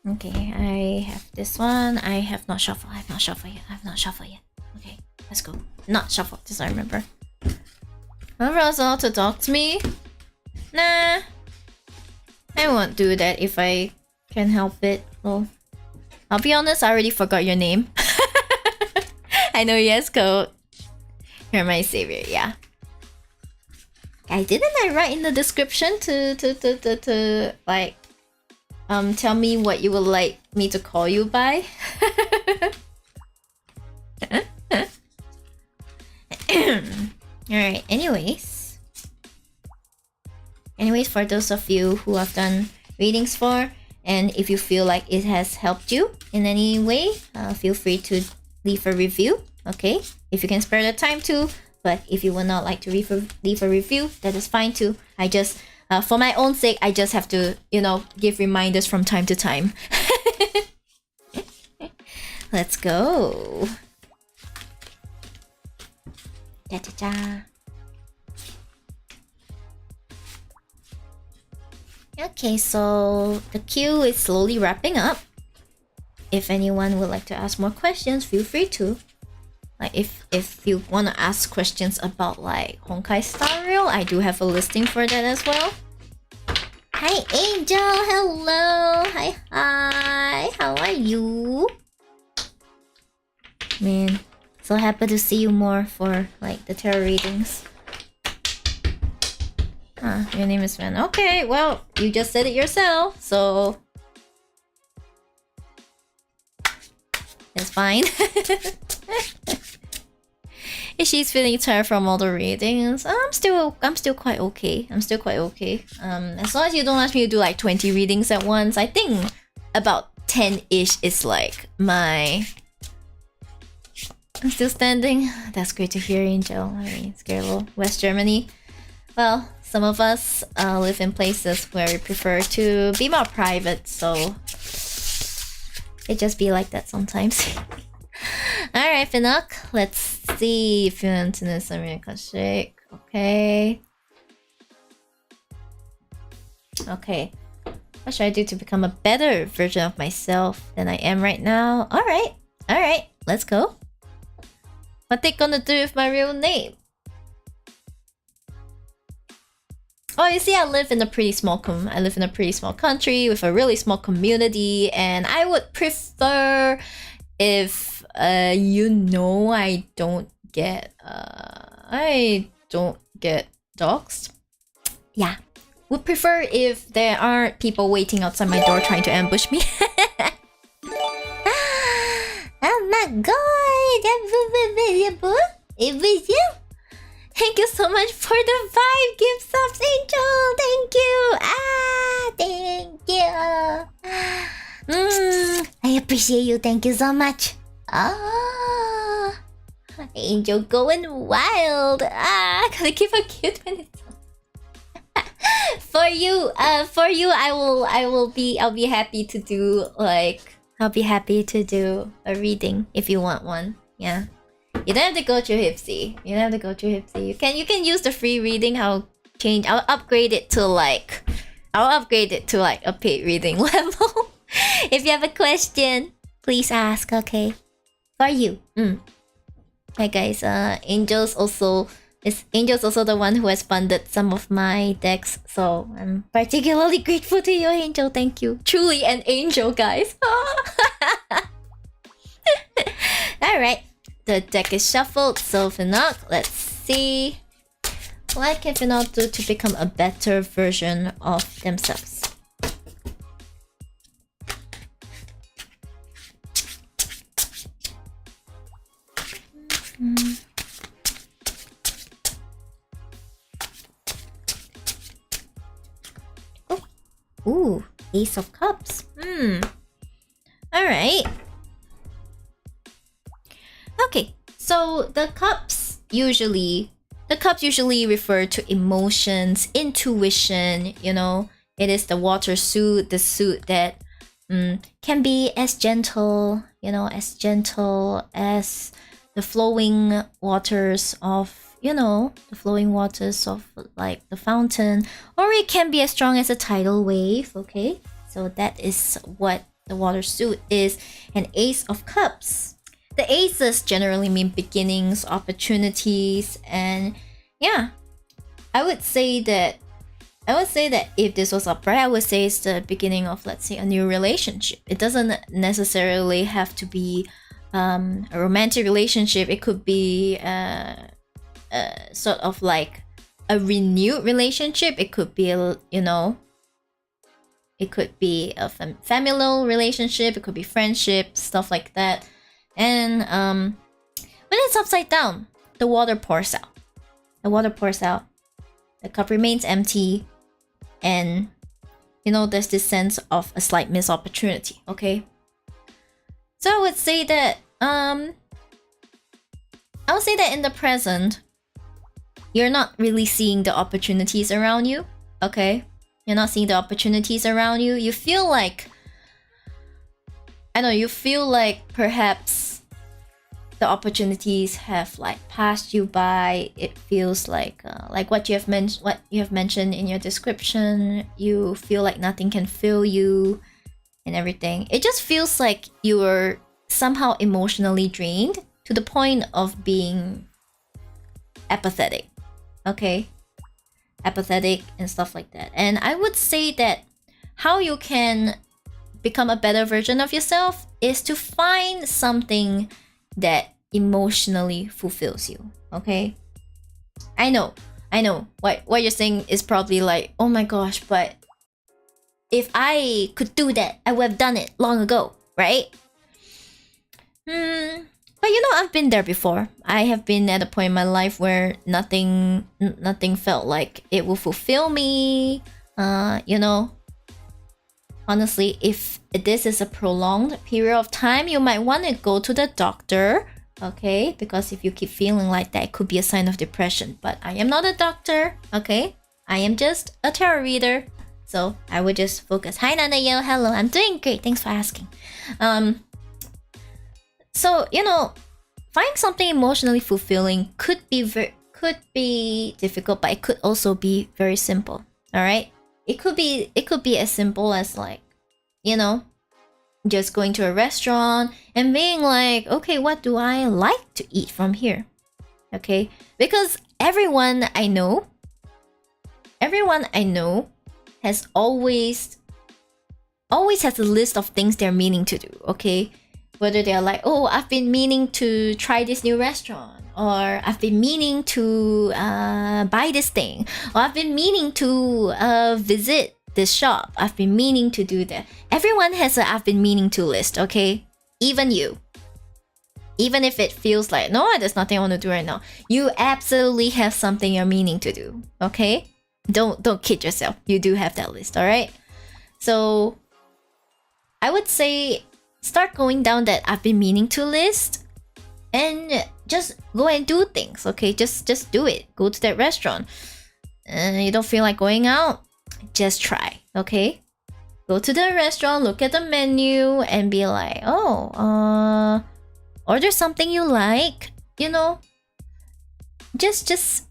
Okay, I have this one. I have not shuffled. I have not shuffled yet. Okay, let's go. Not shuffled, just I remember. Whoever else allowed to dox me? Nah. I won't do that if I can help it. Well, I'll be honest, I already forgot your name. I know yes, code. You're my savior, yeah. Didn't I write in the description to like tell me what you would like me to call you by? Alright, anyways, for those of you who I've done readings for, and if you feel like it has helped you in any way, feel free to leave a review, okay? If you can spare the time to, but if you would not like to leave a review, that is fine too. I just, for my own sake, I just have to, you know, give reminders from time to time. Let's go. Cha-cha-cha. Okay, so the queue is slowly wrapping up. If anyone would like to ask more questions, feel free to. Like if you want to ask questions about like Honkai Star Rail, I do have a listing for that as well. Hi Angel, hello. Hi. How are you? Man, so happy to see you more for like the tarot readings. Your name is Fan. Okay, well, you just said it yourself, so it's fine. If she's feeling tired from all the readings, I'm still quite okay. As long as you don't ask me to do like 20 readings at once, I think about 10-ish is like my... I'm still standing. That's great to hear, Angel. I mean, scared little West Germany. Well, some of us live in places where we prefer to be more private, so it just be like that sometimes. Alright, Finok, let's see if you want to know some shake. Okay. What should I do to become a better version of myself than I am right now? Alright, let's go. What they gonna do with my real name? Oh, you see, I live in a pretty small country with a really small community, and I would prefer if you know, I don't get doxed. Yeah, would prefer if there aren't people waiting outside my door trying to ambush me. Oh my god, it was you. Thank you so much for the 5 gift subs, Angel. Thank you. I appreciate you. Thank you so much. Angel going wild. Gotta keep a cute when it's for you. I'll be happy to do a reading if you want one. Yeah. You don't have to go through Hipsy. You can use the free reading. I'll upgrade it to like a paid reading level. If you have a question, please ask, okay? For you. Hi guys, Angel's also Angel's also the one who has funded some of my decks, so I'm particularly grateful to you, Angel. Thank you. Truly an angel, guys. Alright, the deck is shuffled, so Fanart, let's see. What can Fanart do to become a better version of themselves? Oh, ooh, Ace of Cups. Alright. Okay, so the cups usually refer to emotions, intuition, you know. It is the water suit, the suit that can be as gentle, you know, as gentle as the flowing waters of, you know, the flowing waters of like the fountain, or it can be as strong as a tidal wave, okay? So that is what the water suit is. An Ace of Cups. The aces generally mean beginnings, opportunities, and yeah, I would say that if this was upright, I would say it's the beginning of, let's say, a new relationship. It doesn't necessarily have to be a romantic relationship. It could be sort of like a renewed relationship. It could be, you know, it could be a familial relationship. It could be friendship, stuff like that. And when it's upside down, the water pours out. The water pours out. The cup remains empty. And, you know, there's this sense of a slight missed opportunity, okay? So I would say that, in the present, you're not really seeing the opportunities around you, okay? You're not seeing the opportunities around you. You feel like, perhaps the opportunities have like passed you by. It feels like what you have mentioned in your description. You feel like nothing can fill you and everything. It just feels like you were somehow emotionally drained to the point of being apathetic. Okay? Apathetic and stuff like that. And I would say that how you can become a better version of yourself is to find something that emotionally fulfills you, okay? I know. What you're saying is probably like, oh my gosh, but if I could do that, I would have done it long ago, right? But you know, I've been there before. I have been at a point in my life where nothing felt like it will fulfill me. You know, honestly, if this is a prolonged period of time, you might want to go to the doctor, okay? Because if you keep feeling like that, it could be a sign of depression. But I am not a doctor, okay? I am just a tarot reader. So I would just focus. Hi, Nanayo. Hello, I'm doing great. Thanks for asking. So, you know, finding something emotionally fulfilling could be difficult, but it could also be very simple. All right? It could be as simple as, like, you know, just going to a restaurant and being like, okay, what do I like to eat from here? Okay? Because everyone I know has always has a list of things they're meaning to do, okay? Whether they're like, oh, I've been meaning to try this new restaurant, or I've been meaning to buy this thing, or I've been meaning to visit this shop. I've been meaning to do that. Everyone has a I've been meaning to list, okay? Even you. Even if it feels like, no, there's nothing I want to do right now. You absolutely have something you're meaning to do, okay? Don't kid yourself. You do have that list, alright? So, I would say start going down that I've been meaning to list and just go and do things, okay? Just do it. Go to that restaurant. You don't feel like going out? Just try, okay? Go to the restaurant, look at the menu, and be like, oh, order something you like, you know? Just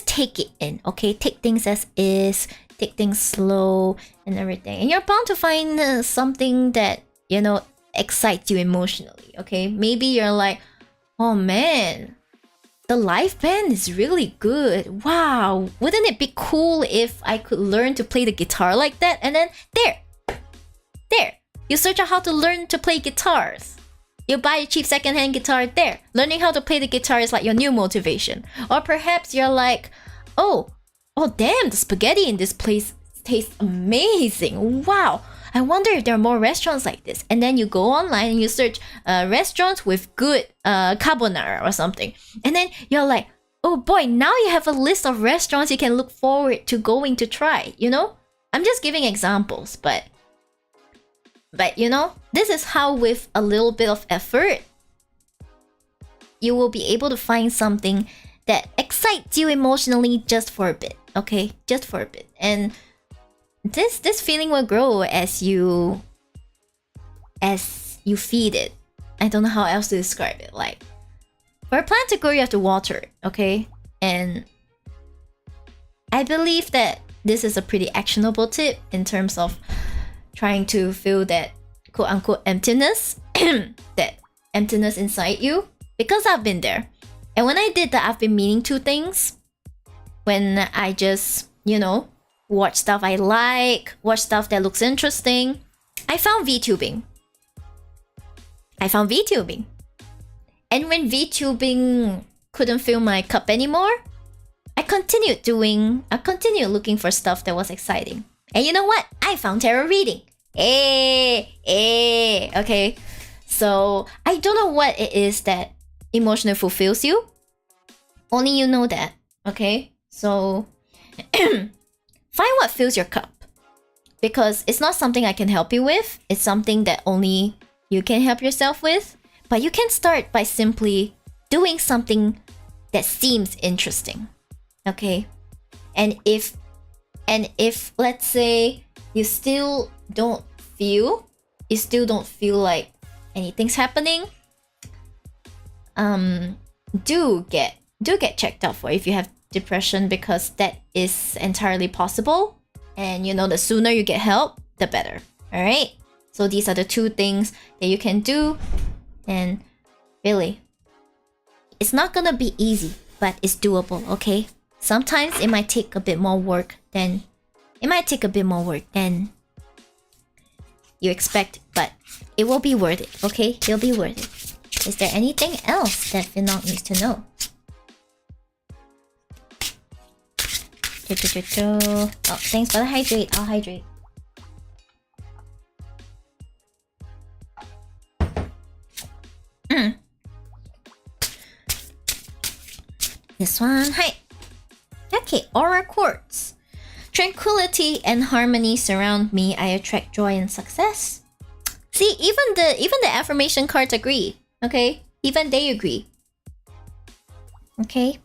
take it in, okay? Take things as is, take things slow and everything. And you're bound to find something that, you know, excites you emotionally, okay? Maybe you're like, oh man, The live band is really good. Wow, wouldn't it be cool if I could learn to play the guitar like that? And then there, you search out how to learn to play guitars. You buy a cheap secondhand guitar there. Learning how to play the guitar is like your new motivation. Or perhaps you're like, oh damn, the spaghetti in this place tastes amazing. Wow, I wonder if there are more restaurants like this. And then you go online and you search restaurants with good carbonara or something. And then you're like, oh boy, now you have a list of restaurants you can look forward to going to try, you know? I'm just giving examples, but you know, this is how with a little bit of effort, you will be able to find something that excites you emotionally just for a bit, okay? Just for a bit. And this feeling will grow as you feed it. I don't know how else to describe it. Like, for a plant to grow, you have to water it, okay? And I believe that this is a pretty actionable tip in terms of trying to feel that quote-unquote emptiness, that emptiness inside you, because I've been there. And when I did that, I've been meaning two things. When I just, you know, watch stuff I like, watch stuff that looks interesting, I found VTubing. And when VTubing couldn't fill my cup anymore, I continued looking for stuff that was exciting. And you know what? I found tarot reading. Okay. So I don't know what it is that emotionally fulfills you. Only you know that. Okay. So find what fills your cup. Because it's not something I can help you with. It's something that only you can help yourself with. But you can start by simply doing something that seems interesting. Okay. And if let's say you still don't feel like anything's happening, do get checked out for if you have depression, because that is entirely possible. And you know, the sooner you get help, the better. All right. So these are the two things that you can do. And really, it's not gonna be easy, but it's doable. Okay. Sometimes it might take a bit more work than you expect, but it will be worth it, okay? It'll be worth it. Is there anything else that Fanart needs to know? Oh, thanks for the hydrate. I'll hydrate. This one, hi. Okay, Aura Quartz. Tranquility and harmony surround me. I attract joy and success. See, even the affirmation cards agree. Okay, even they agree. Okay.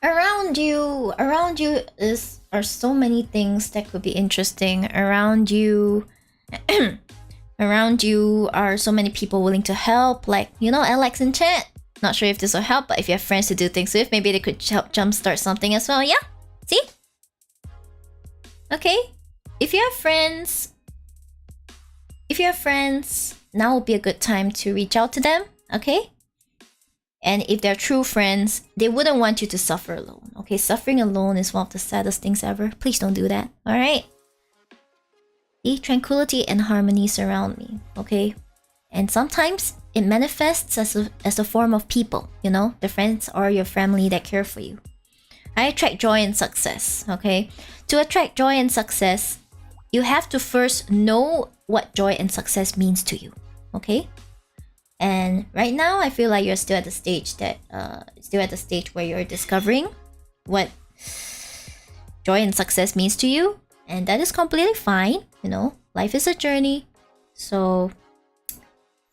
Around you are so many things that could be interesting. Around you are so many people willing to help. Like, you know, Alex and Chat. Not sure if this will help, but if you have friends to do things with, maybe they could help jumpstart something as well. Yeah, see. Okay, if you have friends, now would be a good time to reach out to them, okay? And if they're true friends, they wouldn't want you to suffer alone, okay? Suffering alone is one of the saddest things ever. Please don't do that, all right? The tranquility and harmony surround me, okay? And sometimes it manifests as a form of people, you know? The friends or your family that care for you. I attract joy and success, okay? To attract joy and success, you have to first know what joy and success means to you, okay? And right now, I feel like you're still at the stage where you're discovering what joy and success means to you, and that is completely fine. You know, life is a journey, so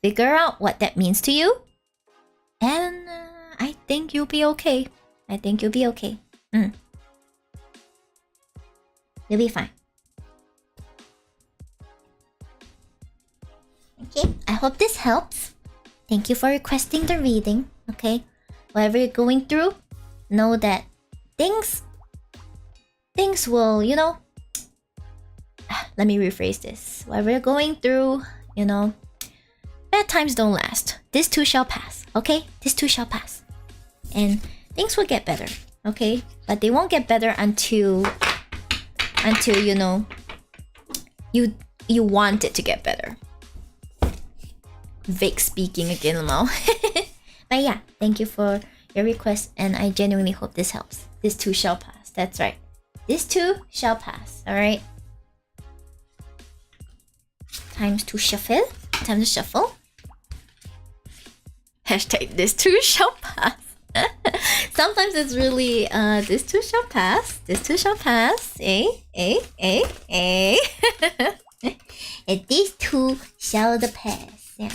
figure out what that means to you, and I think you'll be okay. You'll be fine. Okay, I hope this helps. Thank you for requesting the reading, okay? Whatever you're going through, know that things will, you know... Let me rephrase this. Whatever you're going through, you know, bad times don't last. This too shall pass, okay? This too shall pass. and things will get better, okay? But they won't get better until you know you want it to get better. Vague speaking again, Lamau. But yeah, thank you for your request, and I genuinely hope this helps. This too shall pass. That's right. This too shall pass. All right. Time to shuffle. Time to shuffle. Hashtag this too shall pass. Sometimes it's really this too shall pass. This too shall pass. And this too shall the pass. Yeah.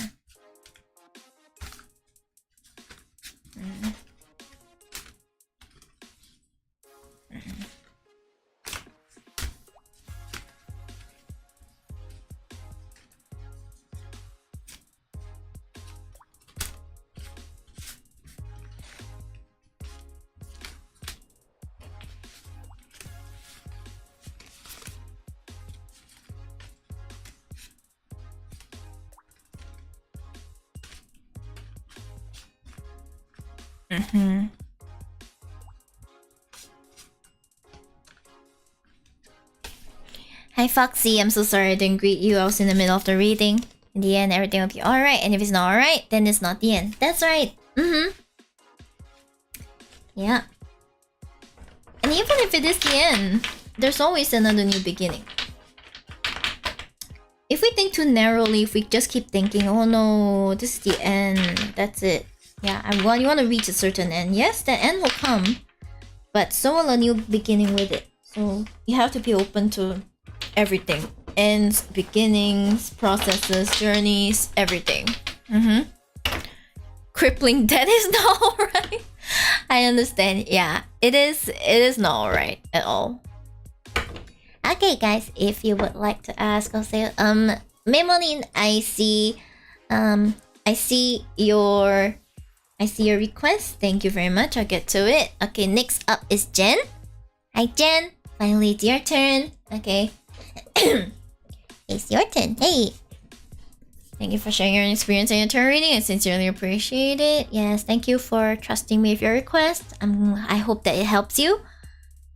Hi Foxy, I'm so sorry I didn't greet you. I was in the middle of the reading. In the end, everything will be alright, and if it's not alright, then it's not the end. That's right. Yeah. And even if it is the end, there's always another new beginning. If we think too narrowly, if we just keep thinking, oh no, this is the end, that's it. Yeah, you want to reach a certain end. Yes, the end will come, but so will a new beginning with it. So you have to be open to everything. Ends, beginnings, processes, journeys, everything. Crippling death is not alright. I understand. Yeah, it is not alright at all. Okay, guys, if you would like to ask, I'll say, Memonin, I see your request. Thank you very much. I'll get to it. Okay, next up is Jen. Hi, Jen. Finally, it's your turn. Okay. It's your turn. Hey. Thank you for sharing your experience and your turn reading. I sincerely appreciate it. Yes, thank you for trusting me with your request. I hope that it helps you.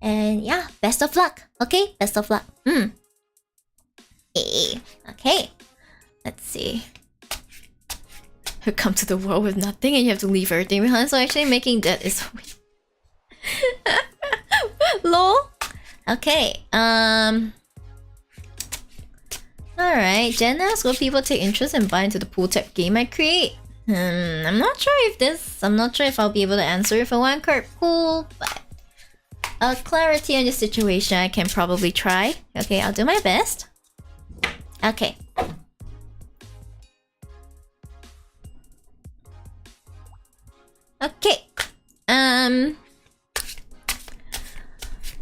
And yeah, best of luck. Okay, best of luck. Okay. Let's see. You come to the world with nothing and you have to leave everything behind. So actually making that is lol. Okay. Alright, Jen asks, will people take interest and buy into the pool type game I create? I'm not sure if I'll be able to answer it for one card pool, but clarity on the situation I can probably try. Okay, I'll do my best. Okay. Okay.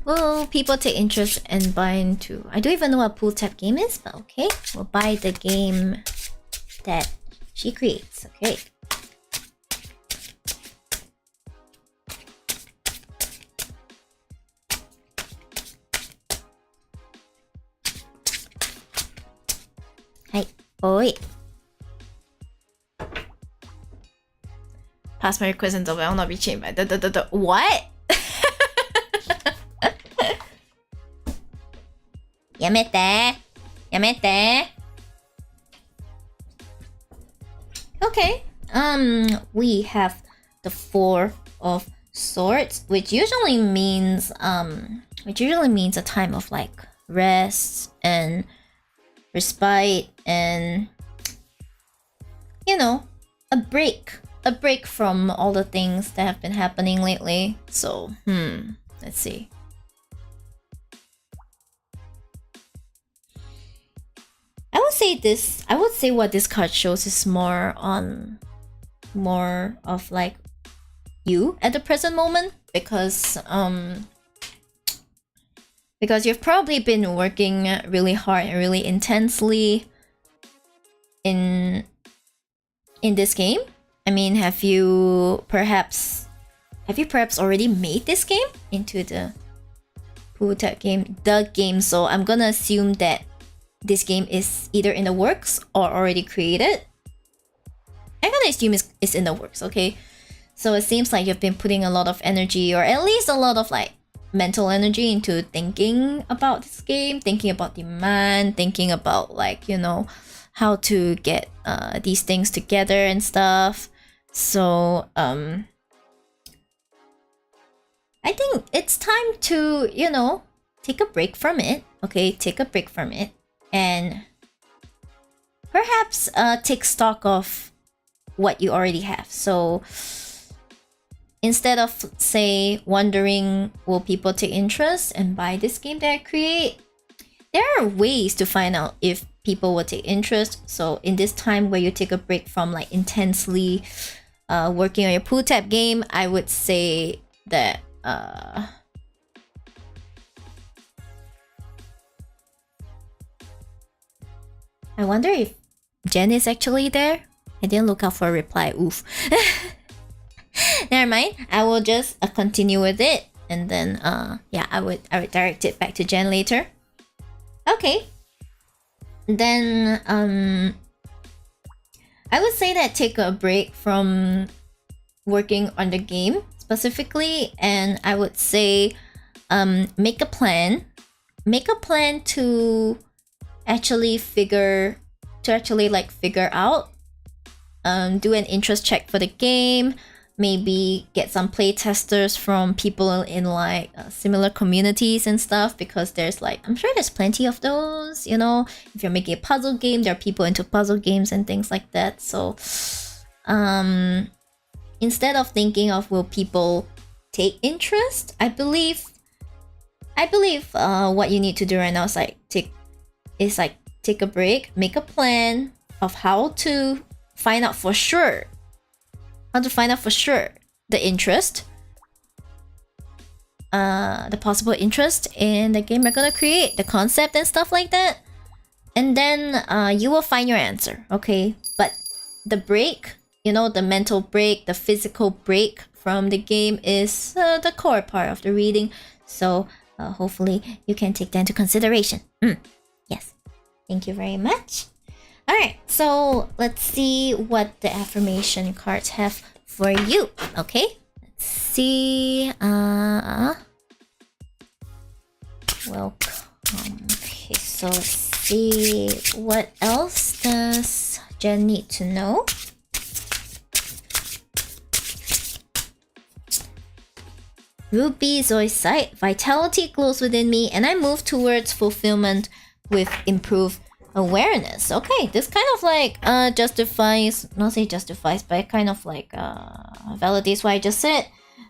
Will people take interest and buy into... I don't even know what pool tap game is, but okay. We'll buy the game that she creates. Okay. Hi. Oi. Pass my request until I will not be chained by the what? Yamete. Okay. We have the Four of Swords, which usually means a time of like rest and respite and you know, a break from all the things that have been happening lately. So, let's see. I would say what this card shows is more of like you at the present moment, because you've probably been working really hard and really intensely in this game. I mean, have you perhaps already made this game into the pool tap game, so I'm gonna assume that this game is either in the works or already created. I'm gonna assume it's in the works, okay? So it seems like you've been putting a lot of energy, or at least a lot of like mental energy, into thinking about this game, thinking about demand, thinking about like, you know, how to get these things together and stuff. So I think it's time to, you know, take a break from it. Okay, take a break from it and perhaps take stock of what you already have. So instead of, say, wondering will people take interest and buy this game that I create, there are ways to find out if people will take interest. So in this time where you take a break from like intensely working on your pool tap game, I would say that I wonder if Jen is actually there. I didn't look out for a reply. Oof. Never mind. I will just continue with it, and then yeah, I would direct it back to Jen later. Okay. Then I would say that take a break from working on the game specifically, and I would say make a plan. Make a plan to actually figure out, do an interest check for the game, maybe get some play testers from people in like similar communities and stuff, because there's like, I'm sure there's plenty of those, you know. If you're making a puzzle game, there are people into puzzle games and things like that. So instead of thinking of will people take interest, I believe what you need to do right now is take a break, make a plan of how to find out for sure the interest, the possible interest in the game you're gonna create, the concept and stuff like that, and then you will find your answer. Okay, but the break, you know, the mental break, the physical break from the game is the core part of the reading. So hopefully you can take that into consideration. Yes, thank you very much. Alright, so let's see what the affirmation cards have for you. Okay, let's see. Welcome. Okay, so let's see, what else does Jen need to know? Ruby Zoe's sight, vitality glows within me, and I move towards fulfillment with improved awareness. Okay, this kind of like justifies, not say justifies, but it kind of like validates what I just said,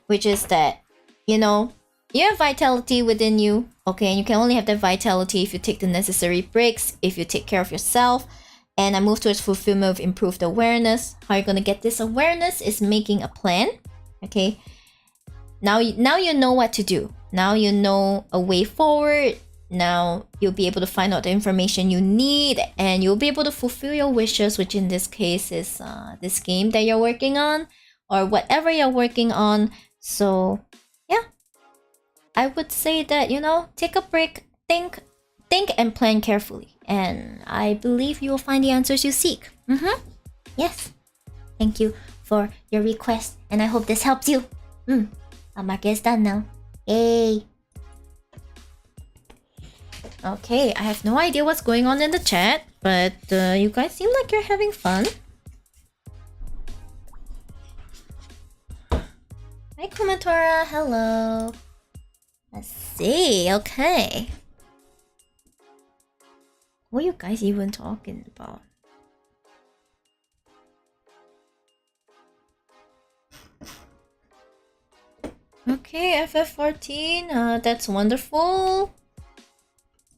which is that, you know, you have vitality within you, okay, and you can only have that vitality if you take the necessary breaks, if you take care of yourself. And I move towards fulfillment with improved awareness. How you're gonna get this awareness is making a plan. Okay, now you know what to do. Now you know a way forward. Now you'll be able to find out the information you need, and you'll be able to fulfill your wishes, which in this case is this game that you're working on, or whatever you're working on. So yeah, I would say that, you know, take a break, think and plan carefully, and I believe you will find the answers you seek. Yes, thank you for your request, and I hope this helps you. I'll mark it as done now. Yay. Okay, I have no idea what's going on in the chat, but you guys seem like you're having fun. Hi Kumatora, hello. Let's see, okay. What are you guys even talking about? Okay, FF14, that's wonderful.